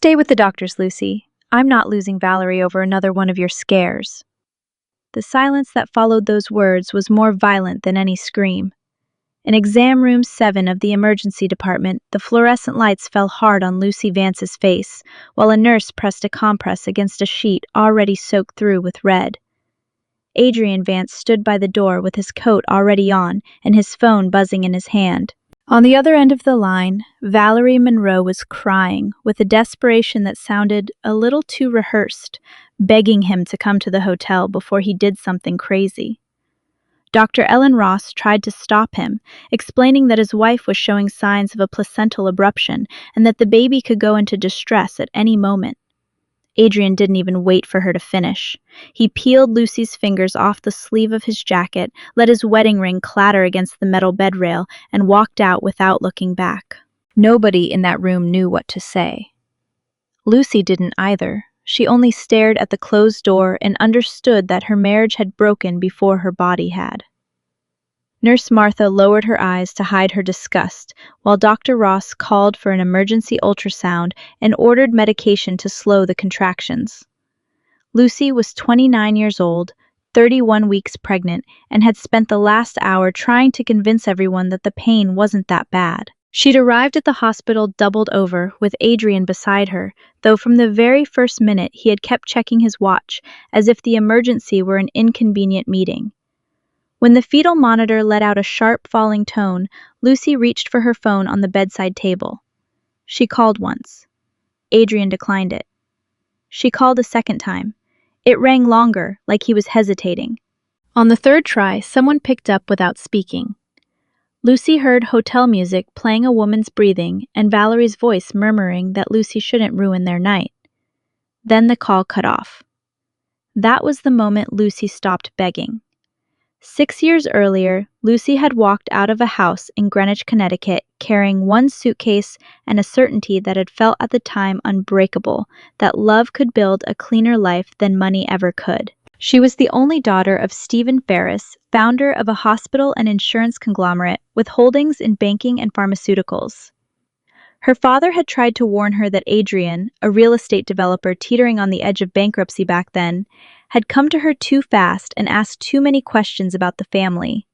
Stay with the doctors, Lucy. I'm not losing Valerie over another one of your scares. The silence that followed those words was more violent than any scream. In exam room 7 of the emergency department, the fluorescent lights fell hard on Lucy Vance's face, while a nurse pressed a compress against a sheet already soaked through with red. Adrian Vance stood by the door with his coat already on and his phone buzzing in his hand. On the other end of the line, Valerie Monroe was crying with a desperation that sounded a little too rehearsed, begging him to come to the hotel before he did something crazy. Dr. Ellen Ross tried to stop him, explaining that his wife was showing signs of a placental abruption and that the baby could go into distress at any moment. Adrian didn't even wait for her to finish. He peeled Lucy's fingers off the sleeve of his jacket, let his wedding ring clatter against the metal bed rail, and walked out without looking back. Nobody in that room knew what to say. Lucy didn't either. She only stared at the closed door and understood that her marriage had broken before her body had. Nurse Martha lowered her eyes to hide her disgust, while Dr. Ross called for an emergency ultrasound and ordered medication to slow the contractions. Lucy was 29 years old, 31 weeks pregnant, and had spent the last hour trying to convince everyone that the pain wasn't that bad. She'd arrived at the hospital doubled over, with Adrian beside her, though from the very first minute he had kept checking his watch, as if the emergency were an inconvenient meeting. When the fetal monitor let out a sharp falling tone, Lucy reached for her phone on the bedside table. She called once. Adrian declined it. She called a second time. It rang longer, like he was hesitating. On the third try, someone picked up without speaking. Lucy heard hotel music playing a woman's breathing and Valerie's voice murmuring that Lucy shouldn't ruin their night. Then the call cut off. That was the moment Lucy stopped begging. 6 years earlier, Lucy had walked out of a house in Greenwich, Connecticut, carrying one suitcase and a certainty that had felt at the time unbreakable, that love could build a cleaner life than money ever could. She was the only daughter of Stephen Ferris, founder of a hospital and insurance conglomerate with holdings in banking and pharmaceuticals. Her father had tried to warn her that Adrian, a real estate developer teetering on the edge of bankruptcy back then, had come to her too fast and asked too many questions about the family.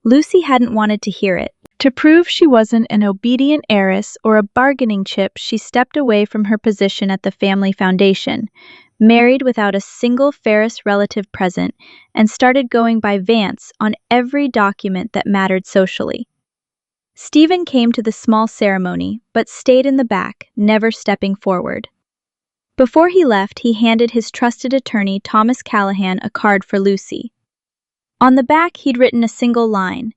Lucy hadn't wanted to hear it. To prove she wasn't an obedient heiress or a bargaining chip, she stepped away from her position at the family foundation, married without a single Ferris relative present, and started going by Vance on every document that mattered socially. Stephen came to the small ceremony, but stayed in the back, never stepping forward. Before he left, he handed his trusted attorney, Thomas Callahan, a card for Lucy. On the back, he'd written a single line,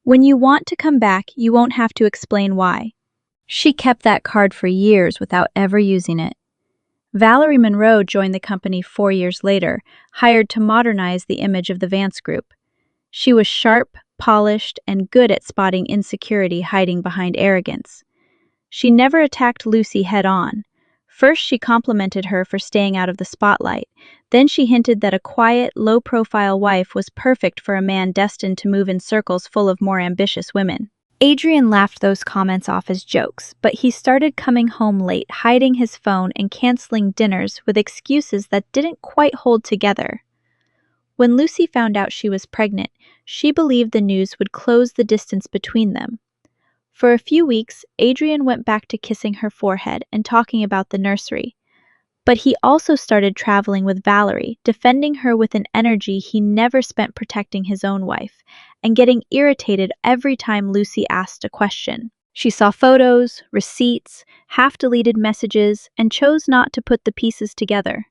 "When you want to come back, you won't have to explain why." She kept that card for years without ever using it. Valerie Monroe joined the company 4 years later, hired to modernize the image of the Vance Group. She was sharp, polished, and good at spotting insecurity hiding behind arrogance. She never attacked Lucy head-on. First, she complimented her for staying out of the spotlight. Then she hinted that a quiet, low-profile wife was perfect for a man destined to move in circles full of more ambitious women. Adrian laughed those comments off as jokes, but he started coming home late, hiding his phone and canceling dinners with excuses that didn't quite hold together. When Lucy found out she was pregnant, she believed the news would close the distance between them. For a few weeks, Adrian went back to kissing her forehead and talking about the nursery. But he also started traveling with Valerie, defending her with an energy he never spent protecting his own wife, and getting irritated every time Lucy asked a question. She saw photos, receipts, half-deleted messages, and chose not to put the pieces together.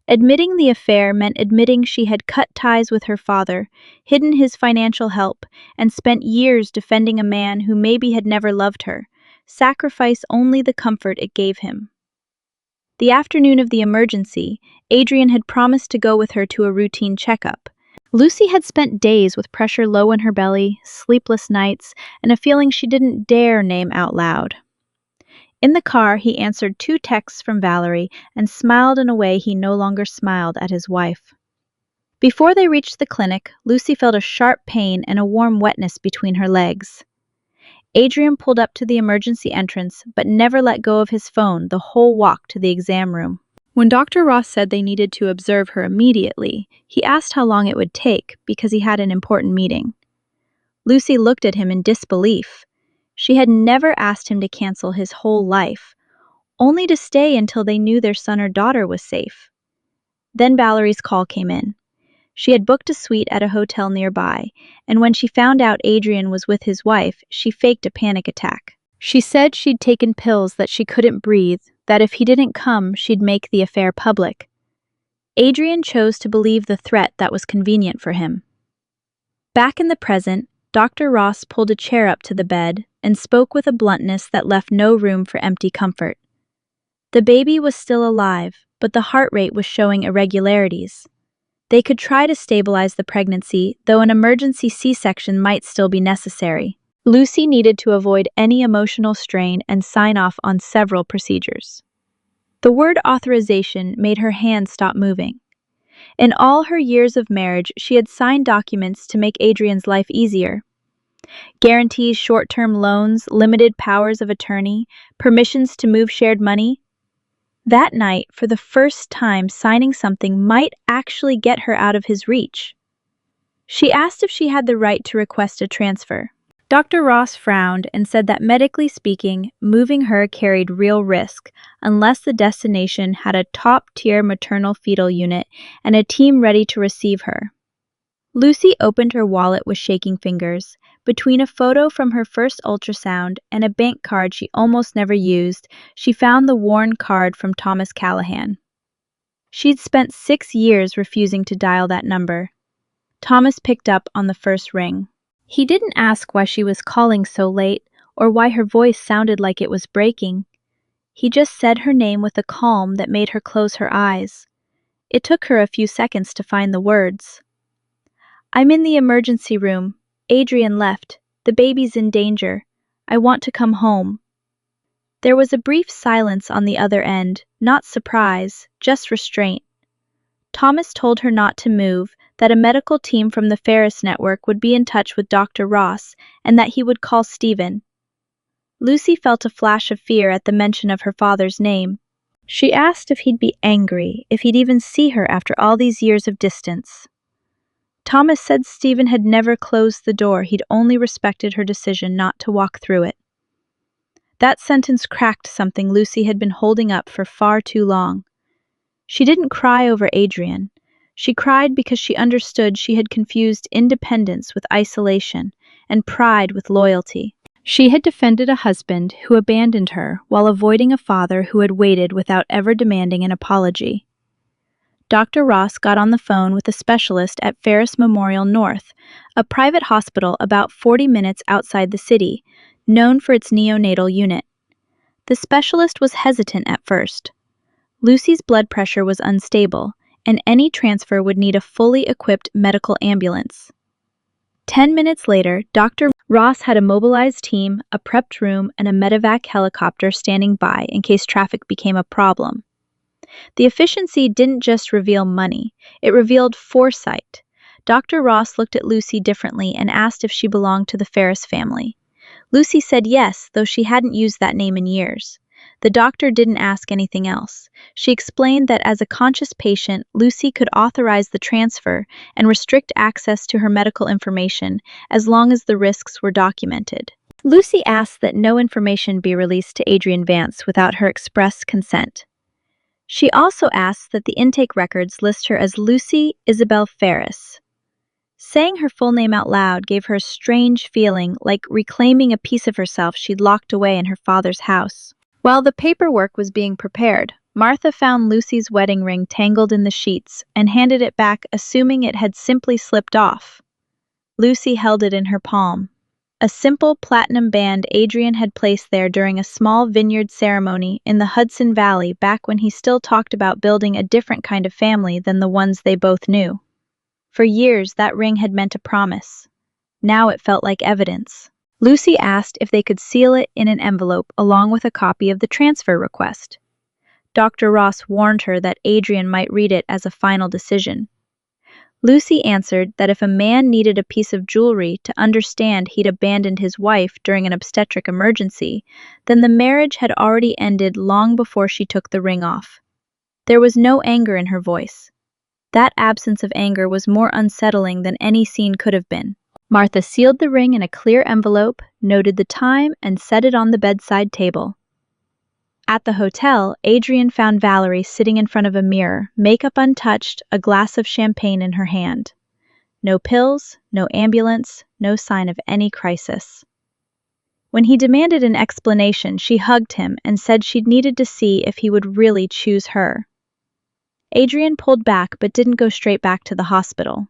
Admitting the affair meant admitting she had cut ties with her father, hidden his financial help, and spent years defending a man who maybe had never loved her, sacrifice only the comfort it gave him. The afternoon of the emergency, Adrian had promised to go with her to a routine checkup. Lucy had spent days with pressure low in her belly, sleepless nights, and a feeling she didn't dare name out loud. In the car, he answered 2 texts from Valerie and smiled in a way he no longer smiled at his wife. Before they reached the clinic, Lucy felt a sharp pain and a warm wetness between her legs. Adrian pulled up to the emergency entrance but never let go of his phone the whole walk to the exam room. When Dr. Ross said they needed to observe her immediately, he asked how long it would take because he had an important meeting. Lucy looked at him in disbelief. She had never asked him to cancel his whole life, only to stay until they knew their son or daughter was safe. Then Valerie's call came in. She had booked a suite at a hotel nearby, and when she found out Adrian was with his wife, she faked a panic attack. She said she'd taken pills that she couldn't breathe, that if he didn't come, she'd make the affair public. Adrian chose to believe the threat that was convenient for him. Back in the present, Dr. Ross pulled a chair up to the bed and spoke with a bluntness that left no room for empty comfort. The baby was still alive, but the heart rate was showing irregularities. They could try to stabilize the pregnancy, though an emergency C-section might still be necessary. Lucy needed to avoid any emotional strain and sign off on several procedures. The word authorization made her hands stop moving. In all her years of marriage, she had signed documents to make Adrian's life easier. Guarantees short-term loans, limited powers of attorney, permissions to move shared money. That night, for the first time, signing something might actually get her out of his reach. She asked if she had the right to request a transfer. Dr. Ross frowned and said that medically speaking, moving her carried real risk unless the destination had a top-tier maternal fetal unit and a team ready to receive her. Lucy opened her wallet with shaking fingers. Between a photo from her first ultrasound and a bank card she almost never used, she found the worn card from Thomas Callahan. She'd spent 6 years refusing to dial that number. Thomas picked up on the first ring. He didn't ask why she was calling so late or why her voice sounded like it was breaking. He just said her name with a calm that made her close her eyes. It took her a few seconds to find the words. "I'm in the emergency room. Adrian left. The baby's in danger. I want to come home." There was a brief silence on the other end, not surprise, just restraint. Thomas told her not to move, that a medical team from the Ferris network would be in touch with Dr. Ross, and that he would call Stephen. Lucy felt a flash of fear at the mention of her father's name. She asked if he'd be angry, if he'd even see her after all these years of distance. Thomas said Stephen had never closed the door, he'd only respected her decision not to walk through it. That sentence cracked something Lucy had been holding up for far too long. She didn't cry over Adrian. She cried because she understood she had confused independence with isolation and pride with loyalty. She had defended a husband who abandoned her while avoiding a father who had waited without ever demanding an apology. Dr. Ross got on the phone with a specialist at Ferris Memorial North, a private hospital about 40 minutes outside the city, known for its neonatal unit. The specialist was hesitant at first. Lucy's blood pressure was unstable, and any transfer would need a fully equipped medical ambulance. 10 minutes later, Dr. Ross had a mobilized team, a prepped room, and a medevac helicopter standing by in case traffic became a problem. The efficiency didn't just reveal money, it revealed foresight. Dr. Ross looked at Lucy differently and asked if she belonged to the Ferris family. Lucy said yes, though she hadn't used that name in years. The doctor didn't ask anything else. She explained that as a conscious patient, Lucy could authorize the transfer and restrict access to her medical information as long as the risks were documented. Lucy asked that no information be released to Adrian Vance without her express consent. She also asked that the intake records list her as Lucy Isabel Ferris. Saying her full name out loud gave her a strange feeling, like reclaiming a piece of herself she'd locked away in her father's house. While the paperwork was being prepared, Martha found Lucy's wedding ring tangled in the sheets and handed it back, assuming it had simply slipped off. Lucy held it in her palm. A simple platinum band Adrian had placed there during a small vineyard ceremony in the Hudson Valley back when he still talked about building a different kind of family than the ones they both knew. For years, that ring had meant a promise. Now it felt like evidence. Lucy asked if they could seal it in an envelope along with a copy of the transfer request. Dr. Ross warned her that Adrian might read it as a final decision. Lucy answered that if a man needed a piece of jewelry to understand he'd abandoned his wife during an obstetric emergency, then the marriage had already ended long before she took the ring off. There was no anger in her voice. That absence of anger was more unsettling than any scene could have been. Martha sealed the ring in a clear envelope, noted the time, and set it on the bedside table. At the hotel, Adrian found Valerie sitting in front of a mirror, makeup untouched, a glass of champagne in her hand. No pills, no ambulance, no sign of any crisis. When he demanded an explanation, she hugged him and said she'd needed to see if he would really choose her. Adrian pulled back but didn't go straight back to the hospital.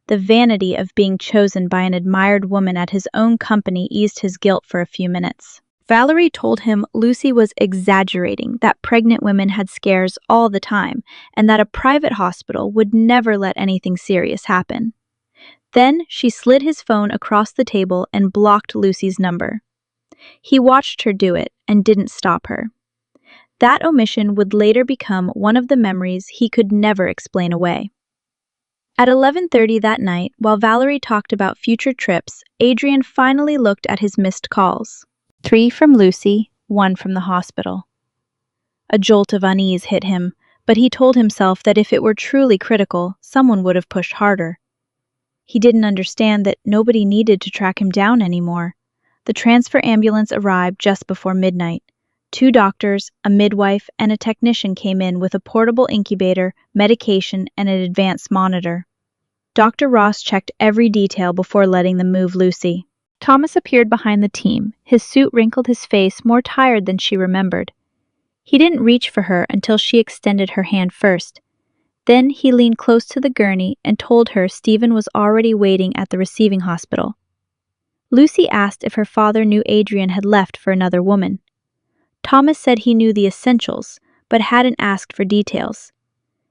The vanity of being chosen by an admired woman at his own company eased his guilt for a few minutes. Valerie told him Lucy was exaggerating, that pregnant women had scares all the time, and that a private hospital would never let anything serious happen. Then she slid his phone across the table and blocked Lucy's number. He watched her do it and didn't stop her. That omission would later become one of the memories he could never explain away. At 11:30 that night, while Valerie talked about future trips, Adrian finally looked at his missed calls. 3 from Lucy, 1 from the hospital. A jolt of unease hit him, but he told himself that if it were truly critical, someone would have pushed harder. He didn't understand that nobody needed to track him down anymore. The transfer ambulance arrived just before midnight. 2 doctors, a midwife, and a technician came in with a portable incubator, medication, and an advanced monitor. Dr. Ross checked every detail before letting them move Lucy. Thomas appeared behind the team. His suit wrinkled his face, more tired than she remembered. He didn't reach for her until she extended her hand first. Then he leaned close to the gurney and told her Stephen was already waiting at the receiving hospital. Lucy asked if her father knew Adrian had left for another woman. Thomas said he knew the essentials, but hadn't asked for details.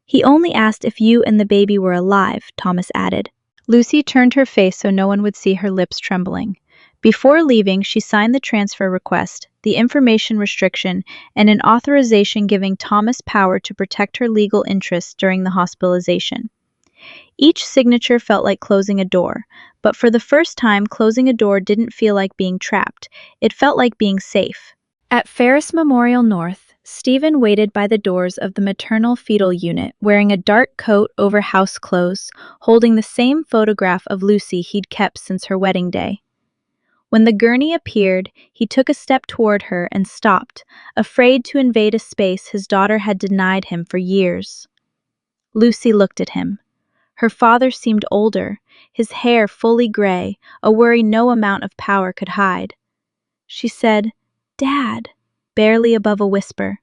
He only asked if you and the baby were alive, Thomas added. Lucy turned her face so no one would see her lips trembling. Before leaving, she signed the transfer request, the information restriction, and an authorization giving Thomas power to protect her legal interests during the hospitalization. Each signature felt like closing a door, but for the first time, closing a door didn't feel like being trapped. It felt like being safe. At Ferris Memorial North, Stephen waited by the doors of the maternal fetal unit, wearing a dark coat over house clothes, holding the same photograph of Lucy he'd kept since her wedding day. When the gurney appeared, he took a step toward her and stopped, afraid to invade a space his daughter had denied him for years. Lucy looked at him. Her father seemed older, his hair fully gray, a worry no amount of power could hide. She said, "Dad," barely above a whisper.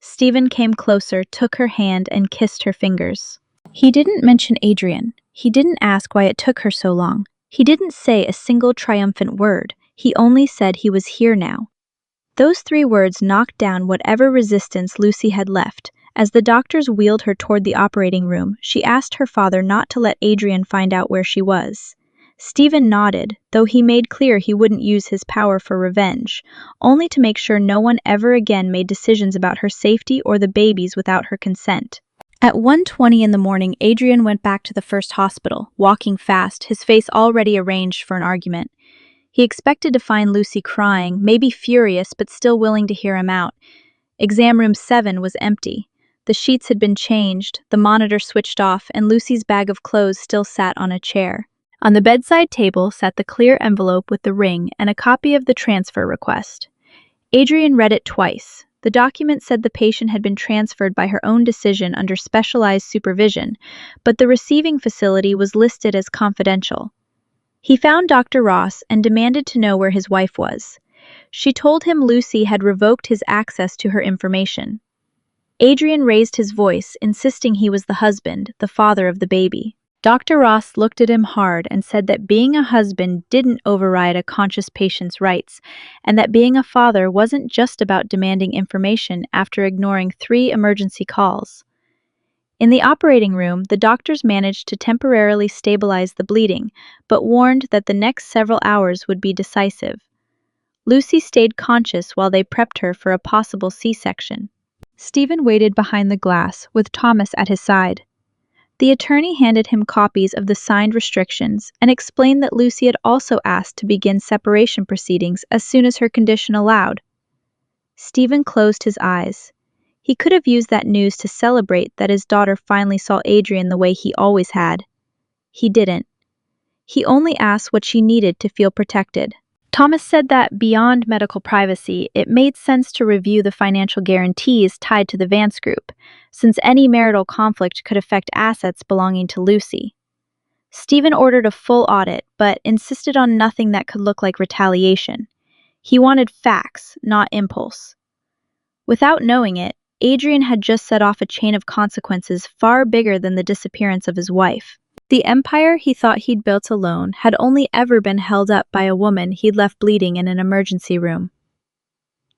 Stephen came closer, took her hand, and kissed her fingers. He didn't mention Adrian. He didn't ask why it took her so long. He didn't say a single triumphant word. He only said he was here now. Those 3 words knocked down whatever resistance Lucy had left. As the doctors wheeled her toward the operating room, she asked her father not to let Adrian find out where she was. Stephen nodded, though he made clear he wouldn't use his power for revenge, only to make sure no one ever again made decisions about her safety or the baby's without her consent. At 1:20 in the morning, Adrian went back to the first hospital, walking fast, his face already arranged for an argument. He expected to find Lucy crying, maybe furious, but still willing to hear him out. Exam room 7 was empty. The sheets had been changed, the monitor switched off, and Lucy's bag of clothes still sat on a chair. On the bedside table sat the clear envelope with the ring and a copy of the transfer request. Adrian read it twice. The document said the patient had been transferred by her own decision under specialized supervision, but the receiving facility was listed as confidential. He found Dr. Ross and demanded to know where his wife was. She told him Lucy had revoked his access to her information. Adrian raised his voice, insisting he was the husband, the father of the baby. Dr. Ross looked at him hard and said that being a husband didn't override a conscious patient's rights, and that being a father wasn't just about demanding information after ignoring 3 emergency calls. In the operating room, the doctors managed to temporarily stabilize the bleeding, but warned that the next several hours would be decisive. Lucy stayed conscious while they prepped her for a possible C-section. Stephen waited behind the glass, with Thomas at his side. The attorney handed him copies of the signed restrictions and explained that Lucy had also asked to begin separation proceedings as soon as her condition allowed. Stephen closed his eyes. He could have used that news to celebrate that his daughter finally saw Adrian the way he always had. He didn't. He only asked what she needed to feel protected. Thomas said that beyond medical privacy, it made sense to review the financial guarantees tied to the Vance group, since any marital conflict could affect assets belonging to Lucy. Stephen ordered a full audit, but insisted on nothing that could look like retaliation. He wanted facts, not impulse. Without knowing it, Adrian had just set off a chain of consequences far bigger than the disappearance of his wife. The empire he thought he'd built alone had only ever been held up by a woman he'd left bleeding in an emergency room.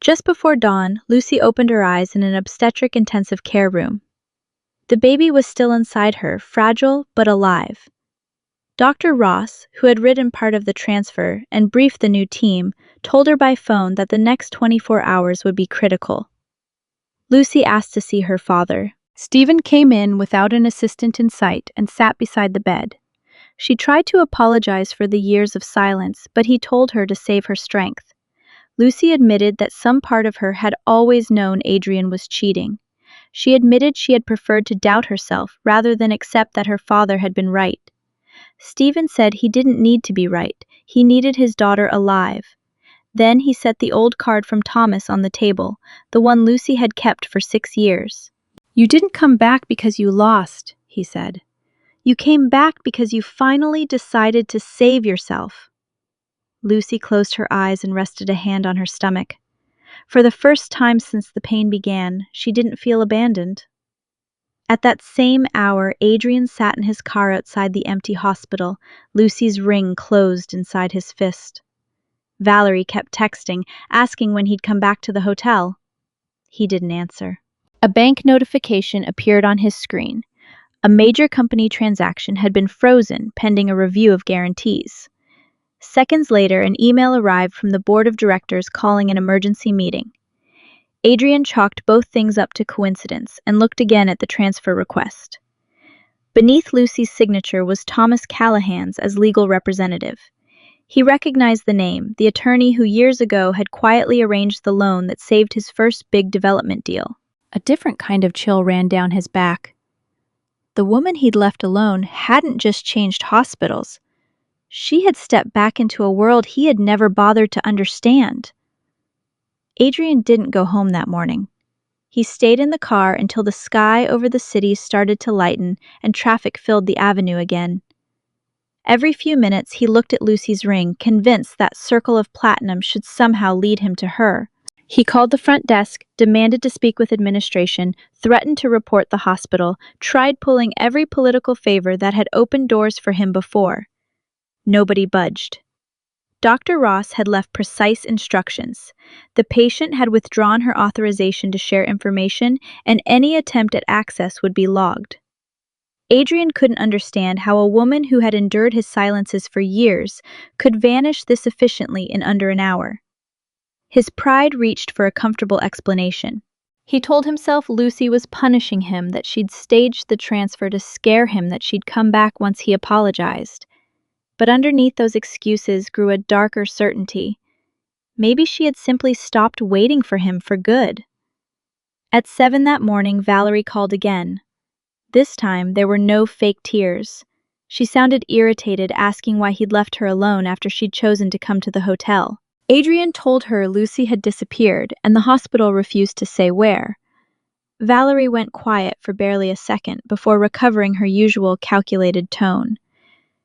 Just before dawn, Lucy opened her eyes in an obstetric intensive care room. The baby was still inside her, fragile but alive. Dr. Ross, who had written part of the transfer and briefed the new team, told her by phone that the next 24 hours would be critical. Lucy asked to see her father. Stephen came in without an assistant in sight and sat beside the bed. She tried to apologize for the years of silence, but he told her to save her strength. Lucy admitted that some part of her had always known Adrian was cheating. She admitted she had preferred to doubt herself rather than accept that her father had been right. Stephen said he didn't need to be right. He needed his daughter alive. Then he set the old card from Thomas on the table, the one Lucy had kept for 6 years. "You didn't come back because you lost," he said. "You came back because you finally decided to save yourself." Lucy closed her eyes and rested a hand on her stomach. For the first time since the pain began, she didn't feel abandoned. At that same hour, Adrian sat in his car outside the empty hospital, Lucy's ring closed inside his fist. Valerie kept texting, asking when he'd come back to the hotel. He didn't answer. A bank notification appeared on his screen. A major company transaction had been frozen pending a review of guarantees. Seconds later, an email arrived from the board of directors calling an emergency meeting. Adrian chalked both things up to coincidence and looked again at the transfer request. Beneath Lucy's signature was Thomas Callahan's as legal representative. He recognized the name, the attorney who years ago had quietly arranged the loan that saved his first big development deal. A different kind of chill ran down his back. The woman he'd left alone hadn't just changed hospitals. She had stepped back into a world he had never bothered to understand. Adrian didn't go home that morning. He stayed in the car until the sky over the city started to lighten and traffic filled the avenue again. Every few minutes he looked at Lucy's ring, convinced that circle of platinum should somehow lead him to her. He called the front desk, demanded to speak with administration, threatened to report the hospital, tried pulling every political favor that had opened doors for him before. Nobody budged. Dr. Ross had left precise instructions. The patient had withdrawn her authorization to share information, and any attempt at access would be logged. Adrian couldn't understand how a woman who had endured his silences for years could vanish this efficiently in under an hour. His pride reached for a comfortable explanation. He told himself Lucy was punishing him, that she'd staged the transfer to scare him, that she'd come back once he apologized. But underneath those excuses grew a darker certainty. Maybe she had simply stopped waiting for him for good. At 7 that morning, Valerie called again. This time, there were no fake tears. She sounded irritated, asking why he'd left her alone after she'd chosen to come to the hotel. Adrian told her Lucy had disappeared, and the hospital refused to say where. Valerie went quiet for barely a second before recovering her usual calculated tone.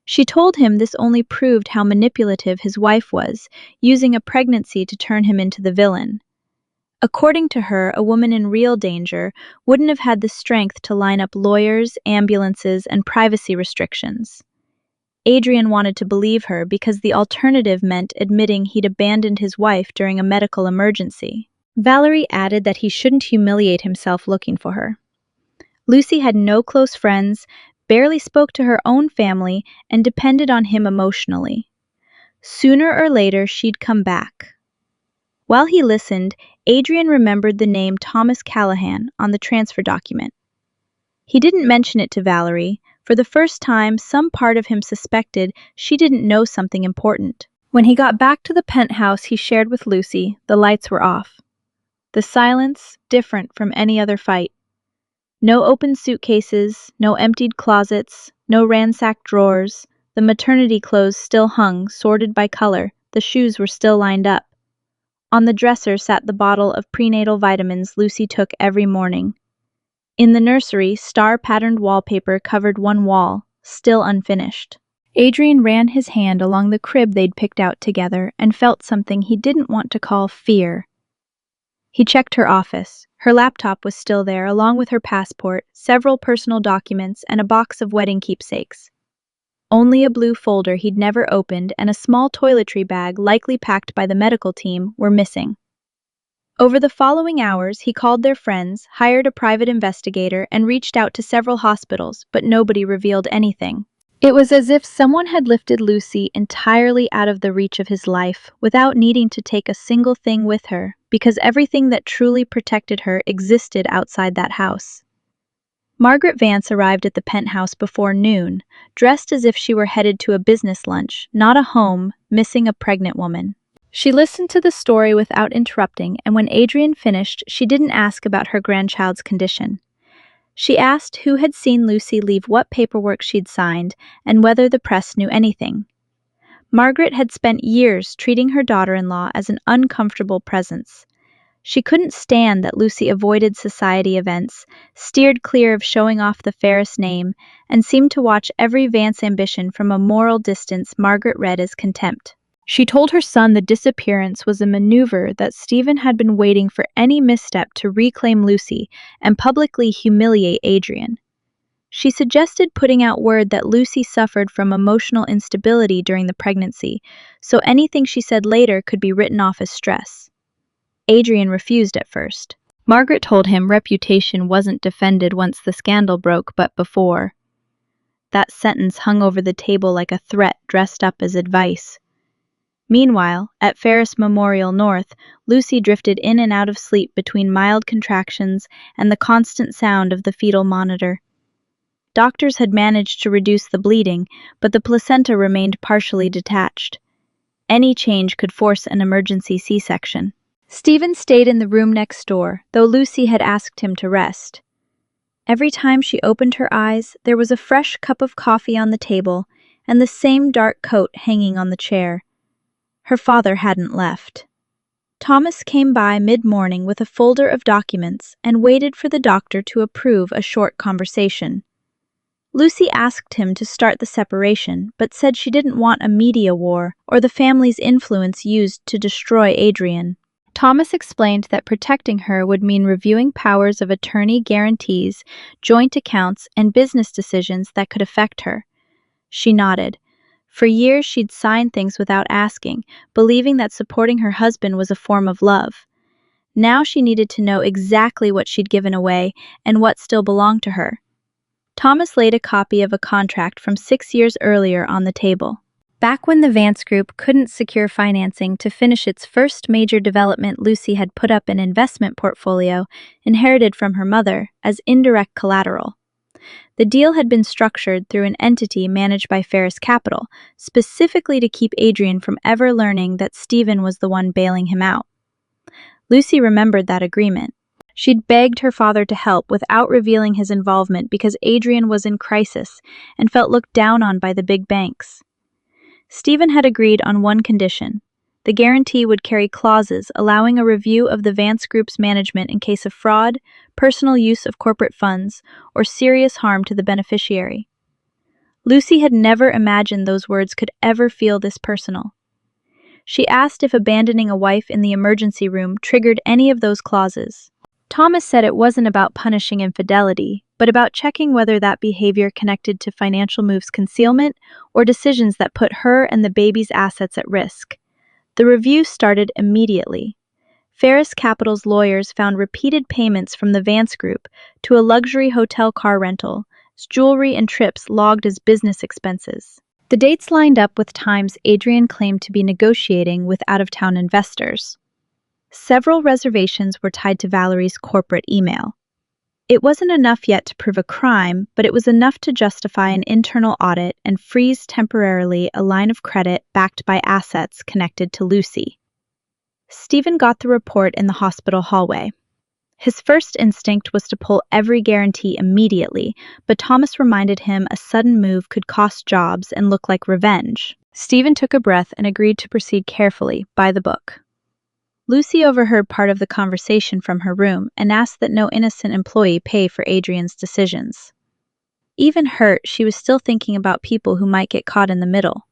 She told him this only proved how manipulative his wife was, using a pregnancy to turn him into the villain. According to her, a woman in real danger wouldn't have had the strength to line up lawyers, ambulances, and privacy restrictions. Adrian wanted to believe her because the alternative meant admitting he'd abandoned his wife during a medical emergency. Valerie added that he shouldn't humiliate himself looking for her. Lucy had no close friends, barely spoke to her own family, and depended on him emotionally. Sooner or later, she'd come back. While he listened, Adrian remembered the name Thomas Callahan on the transfer document. He didn't mention it to Valerie, For the first time, some part of him suspected she didn't know something important. When he got back to the penthouse he shared with Lucy, the lights were off. The silence, different from any other fight. No open suitcases, no emptied closets, no ransacked drawers. The maternity clothes still hung, sorted by color. The shoes were still lined up. On the dresser sat the bottle of prenatal vitamins Lucy took every morning. In the nursery, star-patterned wallpaper covered one wall, still unfinished. Adrian ran his hand along the crib they'd picked out together and felt something he didn't want to call fear. He checked her office. Her laptop was still there, along with her passport, several personal documents, and a box of wedding keepsakes. Only a blue folder he'd never opened and a small toiletry bag, likely packed by the medical team, were missing. Over the following hours, he called their friends, hired a private investigator, and reached out to several hospitals, but nobody revealed anything. It was as if someone had lifted Lucy entirely out of the reach of his life, without needing to take a single thing with her, because everything that truly protected her existed outside that house. Margaret Vance arrived at the penthouse before noon, dressed as if she were headed to a business lunch, not a home, missing a pregnant woman. She listened to the story without interrupting, and when Adrian finished, she didn't ask about her grandchild's condition. She asked who had seen Lucy leave, what paperwork she'd signed, and whether the press knew anything. Margaret had spent years treating her daughter-in-law as an uncomfortable presence. She couldn't stand that Lucy avoided society events, steered clear of showing off the Ferris name, and seemed to watch every Vance ambition from a moral distance Margaret read as contempt. She told her son the disappearance was a maneuver that Stephen had been waiting for any misstep to reclaim Lucy and publicly humiliate Adrian. She suggested putting out word that Lucy suffered from emotional instability during the pregnancy, so anything she said later could be written off as stress. Adrian refused at first. Margaret told him reputation wasn't defended once the scandal broke, but before. That sentence hung over the table like a threat dressed up as advice. Meanwhile, at Ferris Memorial North, Lucy drifted in and out of sleep between mild contractions and the constant sound of the fetal monitor. Doctors had managed to reduce the bleeding, but the placenta remained partially detached. Any change could force an emergency C-section. Stephen stayed in the room next door, though Lucy had asked him to rest. Every time she opened her eyes, there was a fresh cup of coffee on the table and the same dark coat hanging on the chair. Her father hadn't left. Thomas came by mid-morning with a folder of documents and waited for the doctor to approve a short conversation. Lucy asked him to start the separation, but said she didn't want a media war or the family's influence used to destroy Adrian. Thomas explained that protecting her would mean reviewing powers of attorney guarantees, joint accounts, and business decisions that could affect her. She nodded. For years she'd signed things without asking, believing that supporting her husband was a form of love. Now she needed to know exactly what she'd given away and what still belonged to her. Thomas laid a copy of a contract from 6 years earlier on the table. Back when the Vance Group couldn't secure financing to finish its first major development, Lucy had put up an investment portfolio inherited from her mother as indirect collateral. The deal had been structured through an entity managed by Ferris Capital, specifically to keep Adrian from ever learning that Stephen was the one bailing him out. Lucy remembered that agreement. She'd begged her father to help without revealing his involvement because Adrian was in crisis and felt looked down on by the big banks. Stephen had agreed on one condition. The guarantee would carry clauses allowing a review of the Vance Group's management in case of fraud, personal use of corporate funds, or serious harm to the beneficiary. Lucy had never imagined those words could ever feel this personal. She asked if abandoning a wife in the emergency room triggered any of those clauses. Thomas said it wasn't about punishing infidelity, but about checking whether that behavior connected to financial moves, concealment, or decisions that put her and the baby's assets at risk. The review started immediately. Ferris Capital's lawyers found repeated payments from the Vance Group to a luxury hotel car rental, jewelry and trips logged as business expenses. The dates lined up with times Adrian claimed to be negotiating with out-of-town investors. Several reservations were tied to Valerie's corporate email. It wasn't enough yet to prove a crime, but it was enough to justify an internal audit and freeze temporarily a line of credit backed by assets connected to Lucy. Stephen got the report in the hospital hallway. His first instinct was to pull every guarantee immediately, but Thomas reminded him a sudden move could cost jobs and look like revenge. Stephen took a breath and agreed to proceed carefully, by the book. Lucy overheard part of the conversation from her room and asked that no innocent employee pay for Adrian's decisions. Even hurt, she was still thinking about people who might get caught in the middle.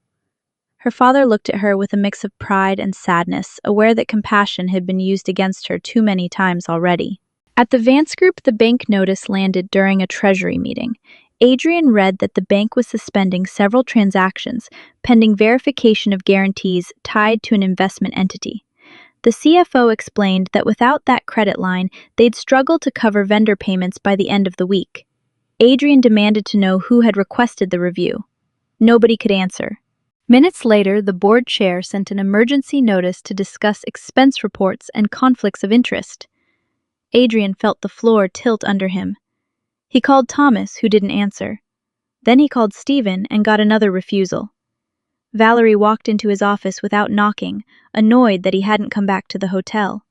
Her father looked at her with a mix of pride and sadness, aware that compassion had been used against her too many times already. At the Vance Group, the bank notice landed during a treasury meeting. Adrian read that the bank was suspending several transactions, pending verification of guarantees tied to an investment entity. The CFO explained that without that credit line, they'd struggle to cover vendor payments by the end of the week. Adrian demanded to know who had requested the review. Nobody could answer. Minutes later, the board chair sent an emergency notice to discuss expense reports and conflicts of interest. Adrian felt the floor tilt under him. He called Thomas, who didn't answer. Then he called Stephen and got another refusal. Valerie walked into his office without knocking, annoyed that he hadn't come back to the hotel.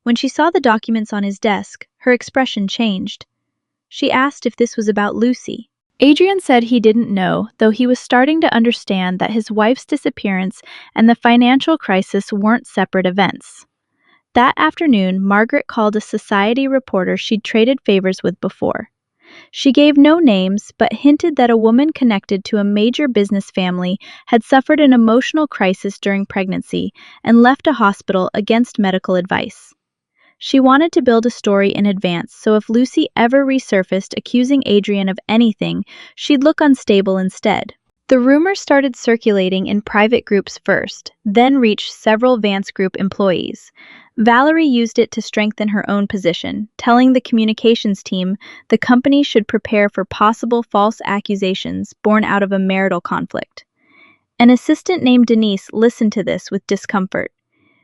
When she saw the documents on his desk, her expression changed. She asked if this was about Lucy. Adrian said he didn't know, though he was starting to understand that his wife's disappearance and the financial crisis weren't separate events. That afternoon, Margaret called a society reporter she'd traded favors with before. She gave no names, but hinted that a woman connected to a major business family had suffered an emotional crisis during pregnancy and left a hospital against medical advice. She wanted to build a story in advance, so if Lucy ever resurfaced accusing Adrian of anything, she'd look unstable instead. The rumor started circulating in private groups first, then reached several Vance Group employees. Valerie used it to strengthen her own position, telling the communications team the company should prepare for possible false accusations born out of a marital conflict. An assistant named Denise listened to this with discomfort.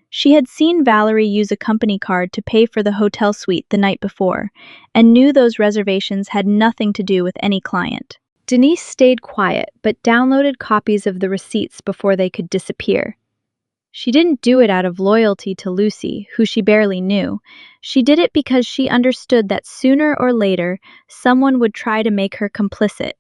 She had seen Valerie use a company card to pay for the hotel suite the night before, and knew those reservations had nothing to do with any client. Denise stayed quiet, but downloaded copies of the receipts before they could disappear. She didn't do it out of loyalty to Lucy, who she barely knew. She did it because she understood that sooner or later, someone would try to make her complicit.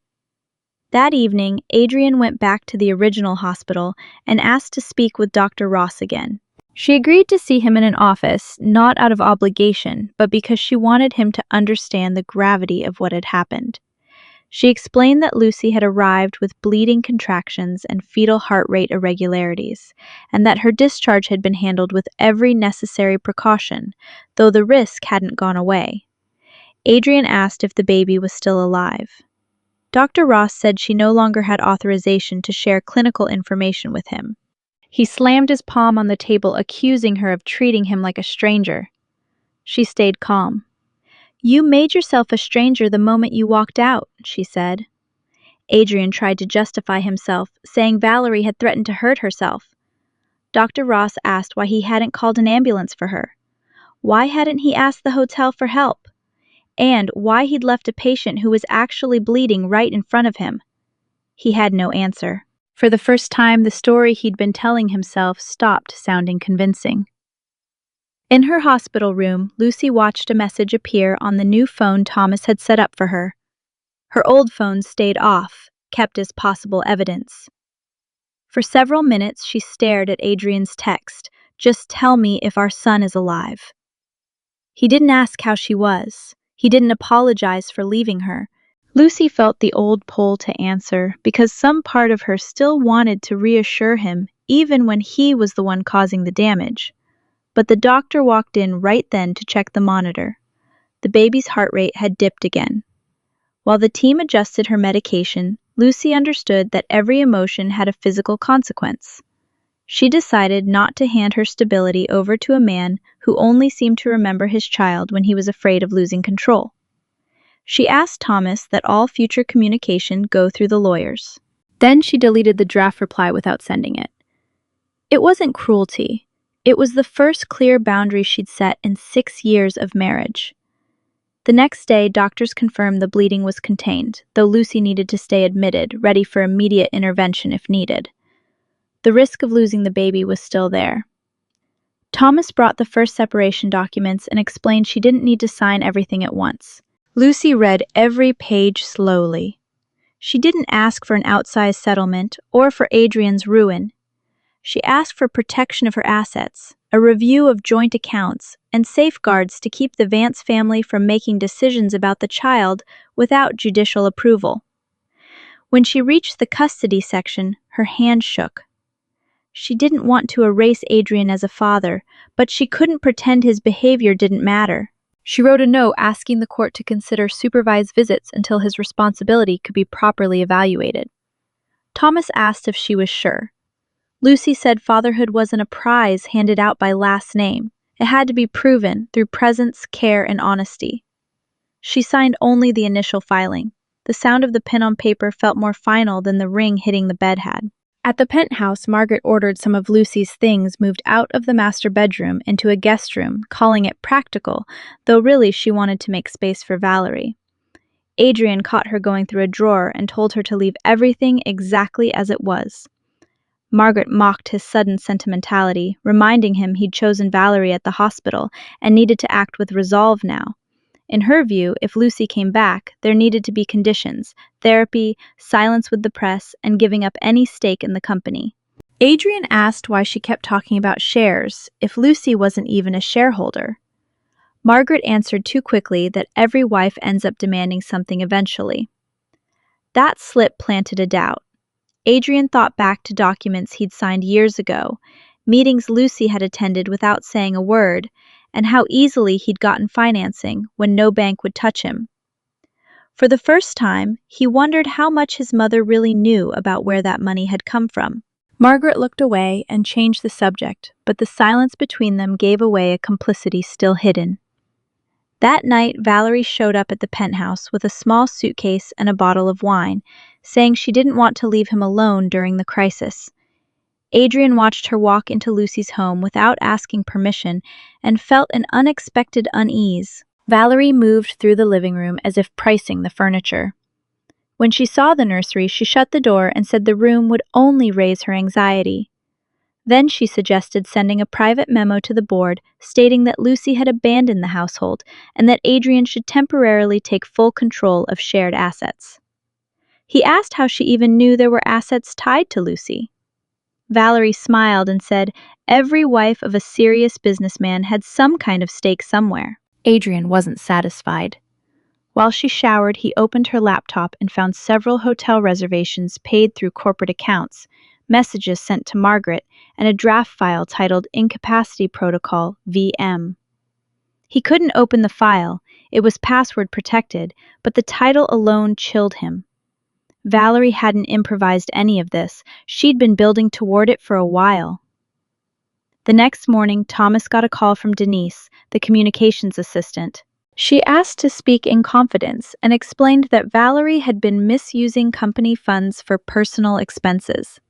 That evening, Adrian went back to the original hospital and asked to speak with Dr. Ross again. She agreed to see him in an office, not out of obligation, but because she wanted him to understand the gravity of what had happened. She explained that Lucy had arrived with bleeding contractions and fetal heart rate irregularities, and that her discharge had been handled with every necessary precaution, though the risk hadn't gone away. Adrian asked if the baby was still alive. Dr. Ross said she no longer had authorization to share clinical information with him. He slammed his palm on the table, accusing her of treating him like a stranger. She stayed calm. "You made yourself a stranger the moment you walked out," she said. Adrian tried to justify himself, saying Valerie had threatened to hurt herself. Dr. Ross asked why he hadn't called an ambulance for her. Why hadn't he asked the hotel for help? And why he'd left a patient who was actually bleeding right in front of him. He had no answer. For the first time, the story he'd been telling himself stopped sounding convincing. In her hospital room, Lucy watched a message appear on the new phone Thomas had set up for her. Her old phone stayed off, kept as possible evidence. For several minutes, she stared at Adrian's text, "Just tell me if our son is alive." He didn't ask how she was. He didn't apologize for leaving her. Lucy felt the old pull to answer because some part of her still wanted to reassure him even when he was the one causing the damage. But the doctor walked in right then to check the monitor. The baby's heart rate had dipped again. While the team adjusted her medication, Lucy understood that every emotion had a physical consequence. She decided not to hand her stability over to a man who only seemed to remember his child when he was afraid of losing control. She asked Thomas that all future communication go through the lawyers. Then she deleted the draft reply without sending it. It wasn't cruelty. It was the first clear boundary she'd set in 6 years of marriage. The next day, doctors confirmed the bleeding was contained, though Lucy needed to stay admitted, ready for immediate intervention if needed. The risk of losing the baby was still there. Thomas brought the first separation documents and explained she didn't need to sign everything at once. Lucy read every page slowly. She didn't ask for an outsized settlement or for Adrian's ruin. She asked for protection of her assets, a review of joint accounts, and safeguards to keep the Vance family from making decisions about the child without judicial approval. When she reached the custody section, her hand shook. She didn't want to erase Adrian as a father, but she couldn't pretend his behavior didn't matter. She wrote a note asking the court to consider supervised visits until his responsibility could be properly evaluated. Thomas asked if she was sure. Lucy said fatherhood wasn't a prize handed out by last name. It had to be proven through presence, care, and honesty. She signed only the initial filing. The sound of the pen on paper felt more final than the ring hitting the bed had. At the penthouse, Margaret ordered some of Lucy's things moved out of the master bedroom into a guest room, calling it practical, though really she wanted to make space for Valerie. Adrian caught her going through a drawer and told her to leave everything exactly as it was. Margaret mocked his sudden sentimentality, reminding him he'd chosen Valerie at the hospital and needed to act with resolve now. In her view, if Lucy came back, there needed to be conditions: therapy, silence with the press, and giving up any stake in the company. Adrian asked why she kept talking about shares, if Lucy wasn't even a shareholder. Margaret answered too quickly that every wife ends up demanding something eventually. That slip planted a doubt. Adrian thought back to documents he'd signed years ago, meetings Lucy had attended without saying a word, and how easily he'd gotten financing when no bank would touch him. For the first time, he wondered how much his mother really knew about where that money had come from. Margaret looked away and changed the subject, but the silence between them gave away a complicity still hidden. That night, Valerie showed up at the penthouse with a small suitcase and a bottle of wine, saying she didn't want to leave him alone during the crisis. Adrian watched her walk into Lucy's home without asking permission and felt an unexpected unease. Valerie moved through the living room as if pricing the furniture. When she saw the nursery, she shut the door and said the room would only raise her anxiety. Then she suggested sending a private memo to the board stating that Lucy had abandoned the household and that Adrian should temporarily take full control of shared assets. He asked how she even knew there were assets tied to Lucy. Valerie smiled and said every wife of a serious businessman had some kind of stake somewhere. Adrian wasn't satisfied. While she showered, he opened her laptop and found several hotel reservations paid through corporate accounts, messages sent to Margaret, and a draft file titled Incapacity Protocol VM. He couldn't open the file. It was password protected, but the title alone chilled him. Valerie hadn't improvised any of this. She'd been building toward it for a while. The next morning, Thomas got a call from Denise, the communications assistant. She asked to speak in confidence and explained that Valerie had been misusing company funds for personal expenses.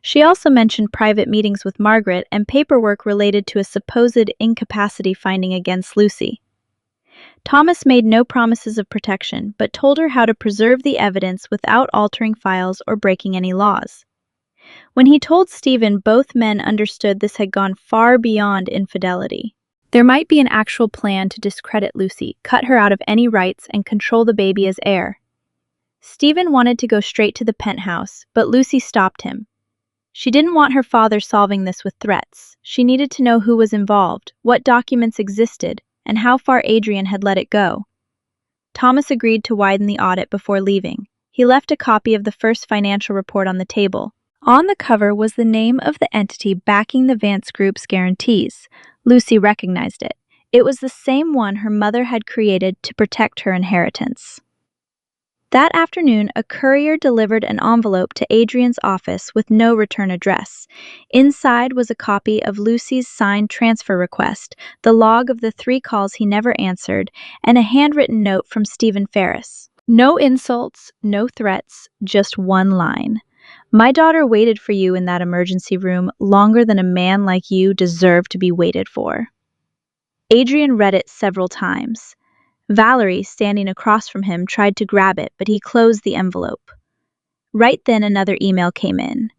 She also mentioned private meetings with Margaret and paperwork related to a supposed incapacity finding against Lucy. Thomas made no promises of protection, but told her how to preserve the evidence without altering files or breaking any laws. When he told Stephen, both men understood this had gone far beyond infidelity. There might be an actual plan to discredit Lucy, cut her out of any rights, and control the baby as heir. Stephen wanted to go straight to the penthouse, but Lucy stopped him. She didn't want her father solving this with threats. She needed to know who was involved, what documents existed, and how far Adrian had let it go. Thomas agreed to widen the audit before leaving. He left a copy of the first financial report on the table. On the cover was the name of the entity backing the Vance Group's guarantees. Lucy recognized it. It was the same one her mother had created to protect her inheritance. That afternoon, a courier delivered an envelope to Adrian's office with no return address. Inside was a copy of Lucy's signed transfer request, the log of the 3 calls he never answered, and a handwritten note from Stephen Ferris. No insults, no threats, just one line. My daughter waited for you in that emergency room longer than a man like you deserved to be waited for. Adrian read it several times. Valerie, standing across from him, tried to grab it, but he closed the envelope. Right then, another email came in.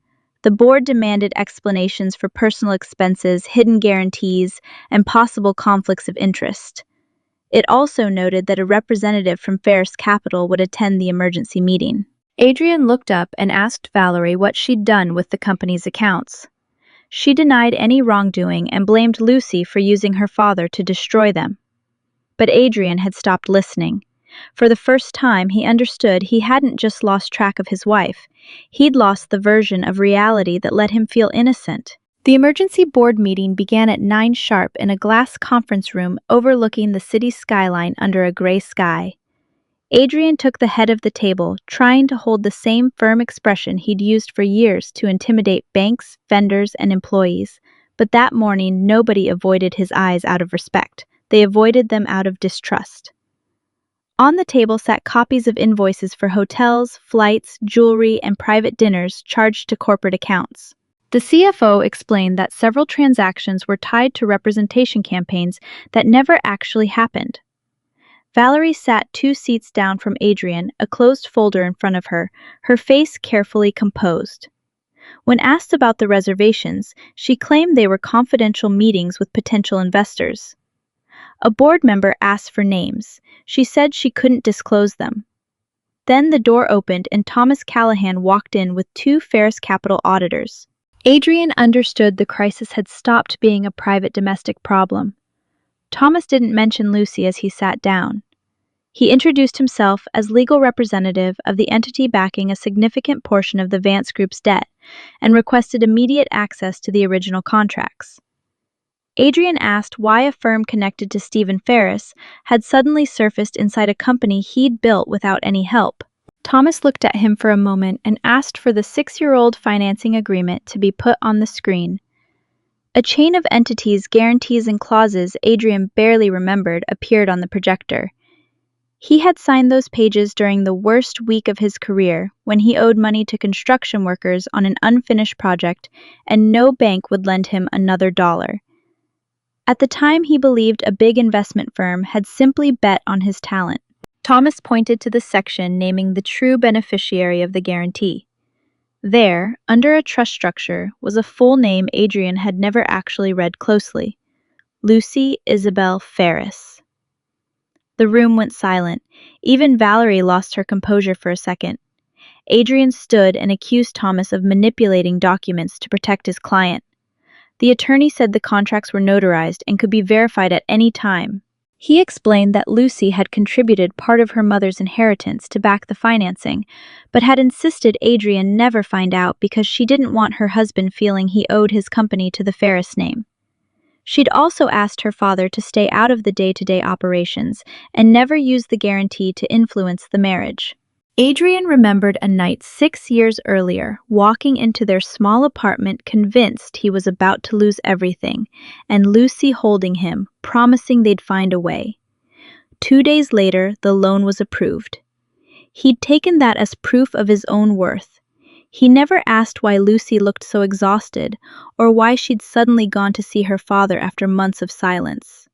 The board demanded explanations for personal expenses, hidden guarantees, and possible conflicts of interest. It also noted that a representative from Ferris Capital would attend the emergency meeting. Adrian looked up and asked Valerie what she'd done with the company's accounts. She denied any wrongdoing and blamed Lucy for using her father to destroy them. But Adrian had stopped listening. For the first time, he understood he hadn't just lost track of his wife. He'd lost the version of reality that let him feel innocent. The emergency board meeting began at 9 sharp in a glass conference room overlooking the city skyline under a gray sky. Adrian took the head of the table, trying to hold the same firm expression he'd used for years to intimidate banks, vendors, and employees. But that morning, nobody avoided his eyes out of respect. They avoided them out of distrust. On the table sat copies of invoices for hotels, flights, jewelry, and private dinners charged to corporate accounts. The CFO explained that several transactions were tied to representation campaigns that never actually happened. Valerie sat 2 seats down from Adrian, a closed folder in front of her, her face carefully composed. When asked about the reservations, she claimed they were confidential meetings with potential investors. A board member asked for names. She said she couldn't disclose them. Then the door opened and Thomas Callahan walked in with 2 Ferris Capital auditors. Adrian understood the crisis had stopped being a private domestic problem. Thomas didn't mention Lucy as he sat down. He introduced himself as legal representative of the entity backing a significant portion of the Vance Group's debt and requested immediate access to the original contracts. Adrian asked why a firm connected to Stephen Ferris had suddenly surfaced inside a company he'd built without any help. Thomas looked at him for a moment and asked for the 6-year-old financing agreement to be put on the screen. A chain of entities, guarantees, and clauses Adrian barely remembered appeared on the projector. He had signed those pages during the worst week of his career, when he owed money to construction workers on an unfinished project, and no bank would lend him another dollar. At the time, he believed a big investment firm had simply bet on his talent. Thomas pointed to the section naming the true beneficiary of the guarantee. There, under a trust structure, was a full name Adrian had never actually read closely: Lucy Isabel Ferris. The room went silent. Even Valerie lost her composure for a second. Adrian stood and accused Thomas of manipulating documents to protect his client. The attorney said the contracts were notarized and could be verified at any time. He explained that Lucy had contributed part of her mother's inheritance to back the financing, but had insisted Adrian never find out because she didn't want her husband feeling he owed his company to the Ferris name. She'd also asked her father to stay out of the day-to-day operations and never use the guarantee to influence the marriage. Adrian remembered a night 6 years earlier, walking into their small apartment convinced he was about to lose everything, and Lucy holding him, promising they'd find a way. 2 days later, the loan was approved. He'd taken that as proof of his own worth. He never asked why Lucy looked so exhausted, or why she'd suddenly gone to see her father after months of silence.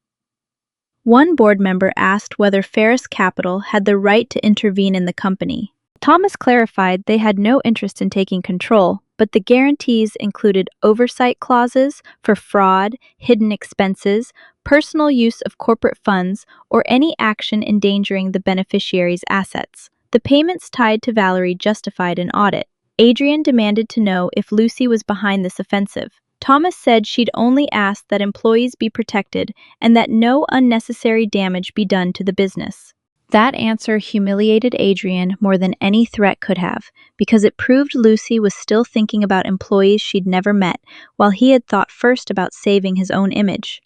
One board member asked whether Ferris Capital had the right to intervene in the company. Thomas clarified they had no interest in taking control, but the guarantees included oversight clauses for fraud, hidden expenses, personal use of corporate funds, or any action endangering the beneficiary's assets. The payments tied to Valerie justified an audit. Adrian demanded to know if Lucy was behind this offensive. Thomas said she'd only asked that employees be protected and that no unnecessary damage be done to the business. That answer humiliated Adrian more than any threat could have, because it proved Lucy was still thinking about employees she'd never met, while he had thought first about saving his own image.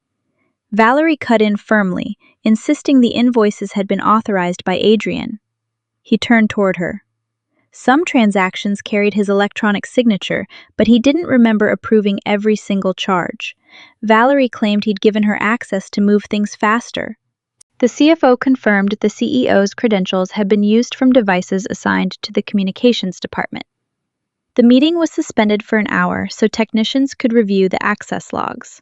Valerie cut in firmly, insisting the invoices had been authorized by Adrian. He turned toward her. Some transactions carried his electronic signature, but he didn't remember approving every single charge. Valerie claimed he'd given her access to move things faster. The CFO confirmed the CEO's credentials had been used from devices assigned to the communications department. The meeting was suspended for an hour so technicians could review the access logs.